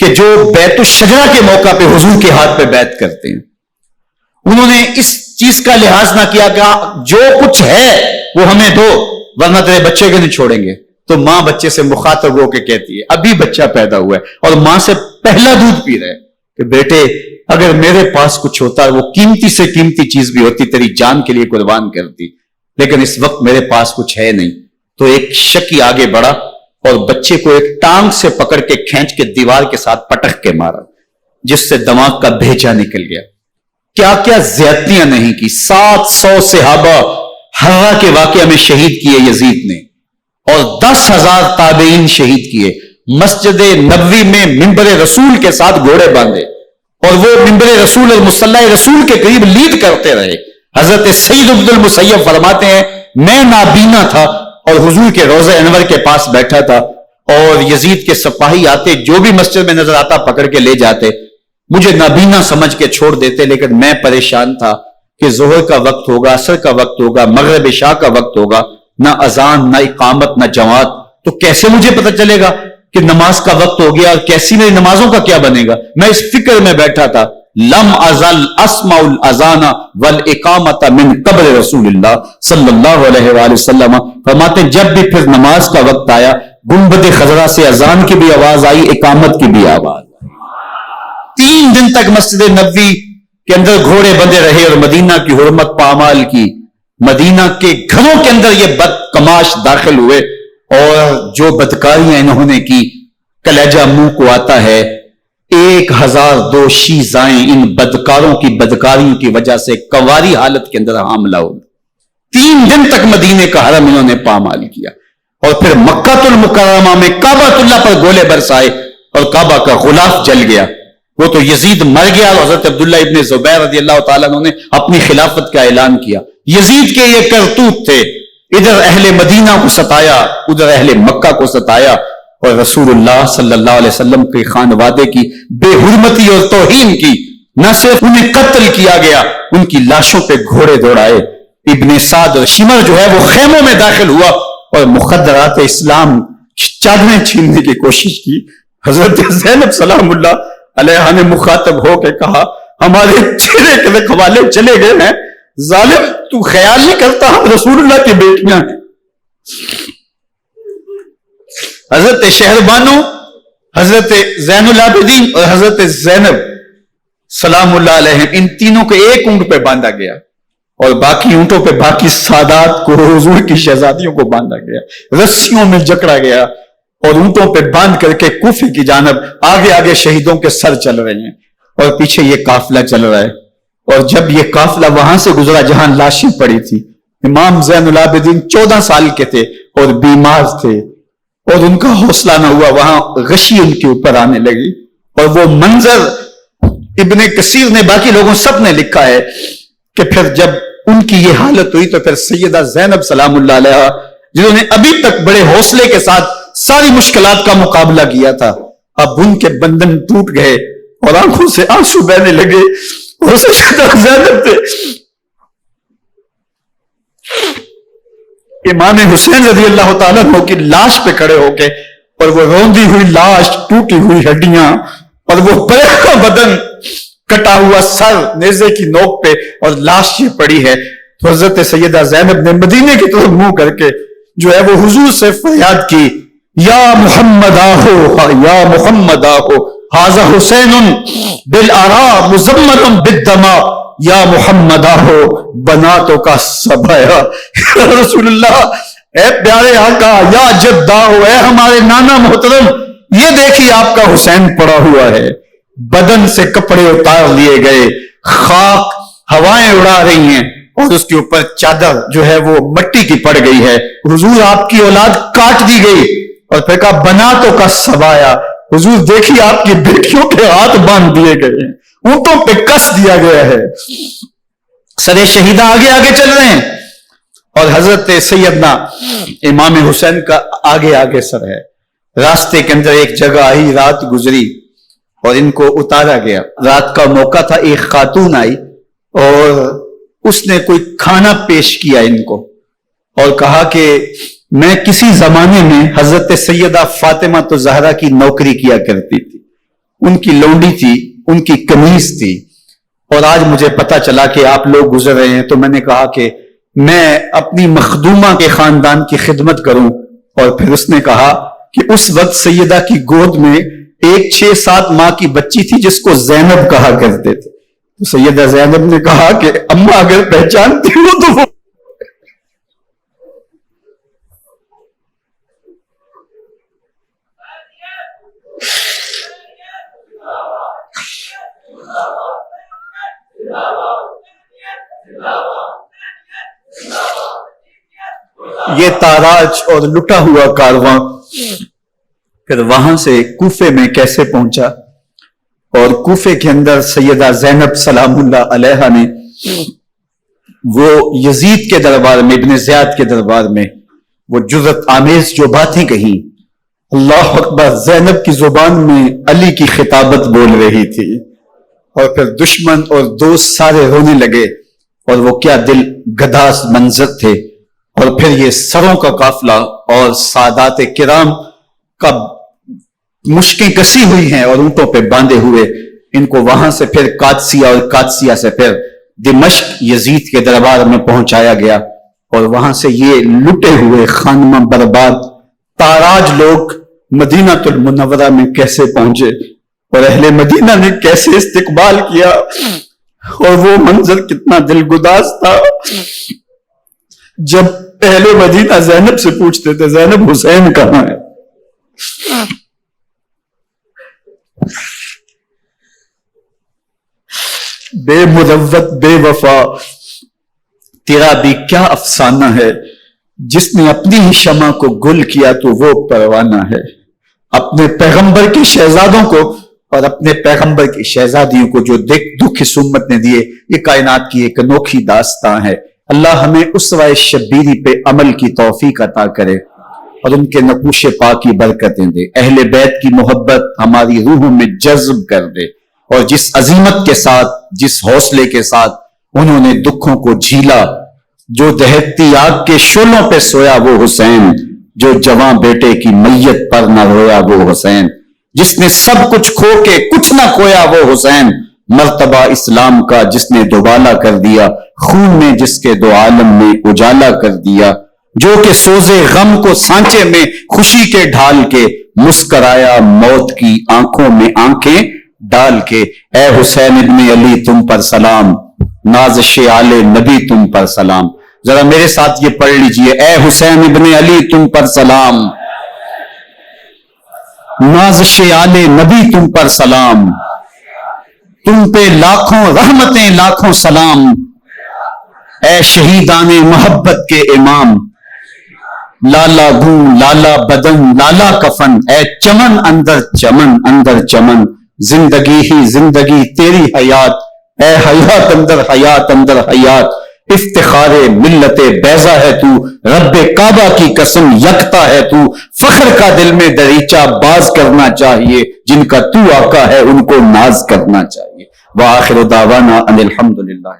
کہ جو بیت الشجرہ کے موقع پہ حضور کے ہاتھ پہ بیعت کرتے ہیں، انہوں نے اس چیز کا لحاظ نہ کیا کہ جو کچھ ہے وہ ہمیں دو ورنہ تیرے بچے کو نہیں چھوڑیں گے. تو ماں بچے سے مخاطب ہو کے کہتی ہے، ابھی بچہ پیدا ہوا ہے اور ماں سے پہلا دودھ پی رہے، کہ بیٹے اگر میرے پاس کچھ ہوتا، وہ قیمتی سے قیمتی چیز بھی ہوتی، تیری جان کے لیے قربان کرتی، لیکن اس وقت میرے پاس کچھ ہے نہیں. تو ایک شکی آگے بڑھا اور بچے کو ایک ٹانگ سے پکڑ کے کھینچ کے دیوار کے ساتھ پٹک کے مارا، جس سے دماغ کا بھیجا نکل گیا. کیا کیا زیادتیاں نہیں کی. 700 صحابہ حرہ کے واقعہ میں شہید کیے یزید نے، اور 10,000 تابعین شہید کیے. مسجد نبوی میں ممبر رسول کے ساتھ گھوڑے باندھے، اور وہ ممبر رسول اور مصلی رسول کے قریب لیڈ کرتے رہے. حضرت سید عبد المسیب فرماتے ہیں، میں نابینا تھا اور حضور کے روضہ انور کے پاس بیٹھا تھا، اور یزید کے سپاہی آتے، جو بھی مسجد میں نظر آتا پکڑ کے لے جاتے، مجھے نابینا سمجھ کے چھوڑ دیتے، لیکن میں پریشان تھا کہ ظہر کا وقت ہوگا، عصر کا وقت ہوگا، مغرب عشاء کا وقت ہوگا، نہ اذان، نہ اقامت، نہ جماعت، تو کیسے مجھے پتہ چلے گا کہ نماز کا وقت ہو گیا، اور کیسی میری نمازوں کا کیا بنے گا. میں اس فکر میں بیٹھا تھا. لم ازل اسمع الاذان والاقامت من قبل رسول اللہ صلی اللہ علیہ وآلہ وسلم. فرماتے جب بھی پھر نماز کا وقت آیا، گنبد خضرا سے اذان کی بھی آواز آئی، اقامت کی بھی آواز. 3 دن تک مسجد نبوی کے اندر گھوڑے بندے رہے اور مدینہ کی حرمت پامال کی. مدینہ کے گھروں کے اندر یہ بدکماش داخل ہوئے، اور جو بدکاریاں انہوں نے کی، کلیجہ منہ کو آتا ہے. 1002 شیزائیں ان بدکاروں کی بدکاریوں کی وجہ سے کواری حالت کے اندر حاملہ ہو. 3 دن تک مدینے کا حرم انہوں نے پامال کیا، اور پھر مکہ المکرمہ میں کعبہ اللہ پر گولے برسائے اور کعبہ کا غلاف جل گیا. وہ تو یزید مر گیا، اور حضرت عبداللہ ابن زبیر رضی اللہ تعالیٰ عنہ نے اپنی خلافت کا اعلان کیا. یزید کے یہ کرتوت تھے، ادھر اہل مدینہ کو ستایا، ادھر اہل مکہ کو ستایا، اور رسول اللہ صلی اللہ علیہ وسلم کے خانوادے کی بے حرمتی اور توہین کی. نہ صرف انہیں قتل کیا گیا، ان کی لاشوں پہ گھوڑے دوڑائے. ابن سعد اور شمر جو ہے وہ خیموں میں داخل ہوا اور مخدرات اسلام چادریں چھیننے کی کوشش کی. حضرت زینب سلام اللہ علیہ نے مخاطب ہو کے کہا، ہمارے چہرے کے رکھوالے چلے گئے ہیں، ظالم تو خیال نہیں کرتا ہم رسول اللہ کی بیٹیاں ہیں. حضرت شہربانو، حضرت زین العابدین اور حضرت زینب سلام اللہ علیہ، ان تینوں کو ایک اونٹ پہ باندھا گیا، اور باقی اونٹوں پہ باقی سادات کو، حضور کی شہزادیوں کو باندھا گیا، رسیوں میں جکڑا گیا، اور اونٹوں پہ باندھ کر کے کوفے کی جانب آگے آگے شہیدوں کے سر چل رہے ہیں، اور پیچھے یہ قافلہ چل رہا ہے. اور جب یہ قافلہ وہاں سے گزرا جہاں لاشیں پڑی تھی، امام زین العابدین 14 سال کے تھے اور بیمار تھے، اور ان کا حوصلہ نہ ہوا، وہاں غشی ان کے اوپر آنے لگی. اور وہ منظر ابن کثیر نے، باقی لوگوں سب نے لکھا ہے کہ پھر جب ان کی یہ حالت ہوئی تو پھر سیدہ زینب سلام اللہ علیہ، جنہوں نے ابھی تک بڑے حوصلے کے ساتھ ساری مشکلات کا مقابلہ کیا تھا، اب ان کے بندن ٹوٹ گئے اور آنکھوں سے آنسو بہنے لگے. اور سیدہ زینب تھے امام حسین رضی اللہ تعالیٰ عنہ کی لاش پہ کھڑے ہو کے، اور وہ روندی ہوئی لاش، ٹوٹی ہوئی ہڈیاں، اور وہ بڑا بدن، کٹا ہوا سر نیزے کی نوک پہ، اور لاش یہ پڑی ہے. تو حضرت سیدہ زینب نے مدینے کی طرف منہ کر کے جو ہے وہ حضور سے فریاد کی، یا محمد آہو، یا محمد آہو، حاذا حسین بالآراء مزمر بالدماء، یا محمد آہو بناتوں کا سبایا. رسول اللہ، اے پیارے آقا، یا جد آہو، اے ہمارے نانا محترم، یہ دیکھیے آپ کا حسین پڑا ہوا ہے. بدن سے کپڑے اتار لیے گئے، خاک ہوائیں اڑا رہی ہیں، اور اس کے اوپر چادر جو ہے وہ مٹی کی پڑ گئی ہے. حضور آپ کی اولاد کاٹ دی گئی، اور پھر کہا بناتوں کا سبایا. حضور دیکھیے آپ کی بیٹیوں کے ہاتھ باندھ دیے گئے ہیں، اونٹوں پہ کس دیا گیا ہے، سرے شہیدہ آگے آگے چل رہے ہیں، اور حضرت سیدنا امام حسین کا آگے آگے سر ہے. راستے کے اندر ایک جگہ آئی، رات گزری اور ان کو اتارا گیا. رات کا موقع تھا، ایک خاتون آئی اور اس نے کوئی کھانا پیش کیا ان کو، اور کہا کہ میں کسی زمانے میں حضرت سیدہ فاطمہ تو زہرا کی نوکری کیا کرتی تھی، ان کی لونڈی تھی، ان کی قمیص تھی، اور آج مجھے پتا چلا کہ آپ لوگ گزر رہے ہیں، تو میں نے کہا کہ میں اپنی مخدومہ کے خاندان کی خدمت کروں. اور پھر اس نے کہا کہ اس وقت سیدہ کی گود میں ایک 6-7 ماہ کی بچی تھی جس کو زینب کہا کرتے تھے. تو سیدہ زینب نے کہا کہ اماں اگر پہچانتی ہو تو وہ یہ تاراج اور لٹا ہوا کارواں پھر وہاں سے کوفے میں کیسے پہنچا، اور کوفے کے اندر سیدہ زینب سلام اللہ علیہا نے وہ یزید کے دربار میں، ابن زیاد کے دربار میں وہ جرأت آمیز جو باتیں کہیں، اللہ اکبر، زینب کی زبان میں علی کی خطابت بول رہی تھی، اور پھر دشمن اور دوست سارے رونے لگے، اور وہ کیا دل گداز منظر تھے. اور پھر یہ سروں کا قافلہ اور سادات کرام کا مشکیں کسی ہوئی ہیں اور اونٹوں پہ باندھے ہوئے، ان کو وہاں سے پھر قادسیہ اور قادسیہ سے پھر دمشق یزید کے دربار میں پہنچایا گیا. اور وہاں سے یہ لٹے ہوئے خانمہ برباد تاراج لوگ مدینہ المنورہ میں کیسے پہنچے، اور اہل مدینہ نے کیسے استقبال کیا، اور وہ منظر کتنا دلگداز تھا جب اہل مدینہ زینب سے پوچھتے تھے زینب حسین کہاں ہے. بے مروت بے وفا تیرا بھی کیا افسانہ ہے، جس نے اپنی ہی شمع کو گل کیا تو وہ پروانہ ہے. اپنے پیغمبر کے شہزادوں کو اور اپنے پیغمبر کی شہزادیوں کو جو دکھ اس امت نے دیے، یہ کائنات کی ایک انوکھی داستان ہے. اللہ ہمیں اسوہ شبیری پہ عمل کی توفیق عطا کرے اور ان کے نقوش پاک کی برکتیں دے. اہل بیت کی محبت ہماری روحوں میں جذب کر دے، اور جس عظیمت کے ساتھ، جس حوصلے کے ساتھ انہوں نے دکھوں کو جھیلا، جو دہکتی آگ کے شعلوں پہ سویا وہ حسین، جو جواں بیٹے کی میت پر نہ رویا وہ حسین، جس نے سب کچھ کھو کے کچھ نہ کھویا وہ حسین، مرتبہ اسلام کا جس نے دوبالا کر دیا، خون نے جس کے دو عالم میں اجالا کر دیا، جو کہ سوزے غم کو سانچے میں خوشی کے ڈھال کے مسکرایا موت کی آنکھوں میں آنکھیں ڈال کے. اے حسین ابن علی تم پر سلام، نازش آل نبی تم پر سلام. ذرا میرے ساتھ یہ پڑھ لیجئے، اے حسین ابن علی تم پر سلام، نازش آل نبی تم پر سلام، تم پہ لاکھوں رحمتیں لاکھوں سلام. اے شہیدان محبت کے امام، لالا گوں لالا بدن لالا کفن، اے چمن اندر چمن، زندگی ہی زندگی تیری حیات، اے حیات اندر حیات، افتخار ملت بیضا ہے تو، رب کعبہ کی قسم یکتا ہے تو، فخر کا دل میں دریچہ باز کرنا چاہیے، جن کا تو آقا ہے ان کو ناز کرنا چاہیے. وآخر دعوانا ان الحمدللہ.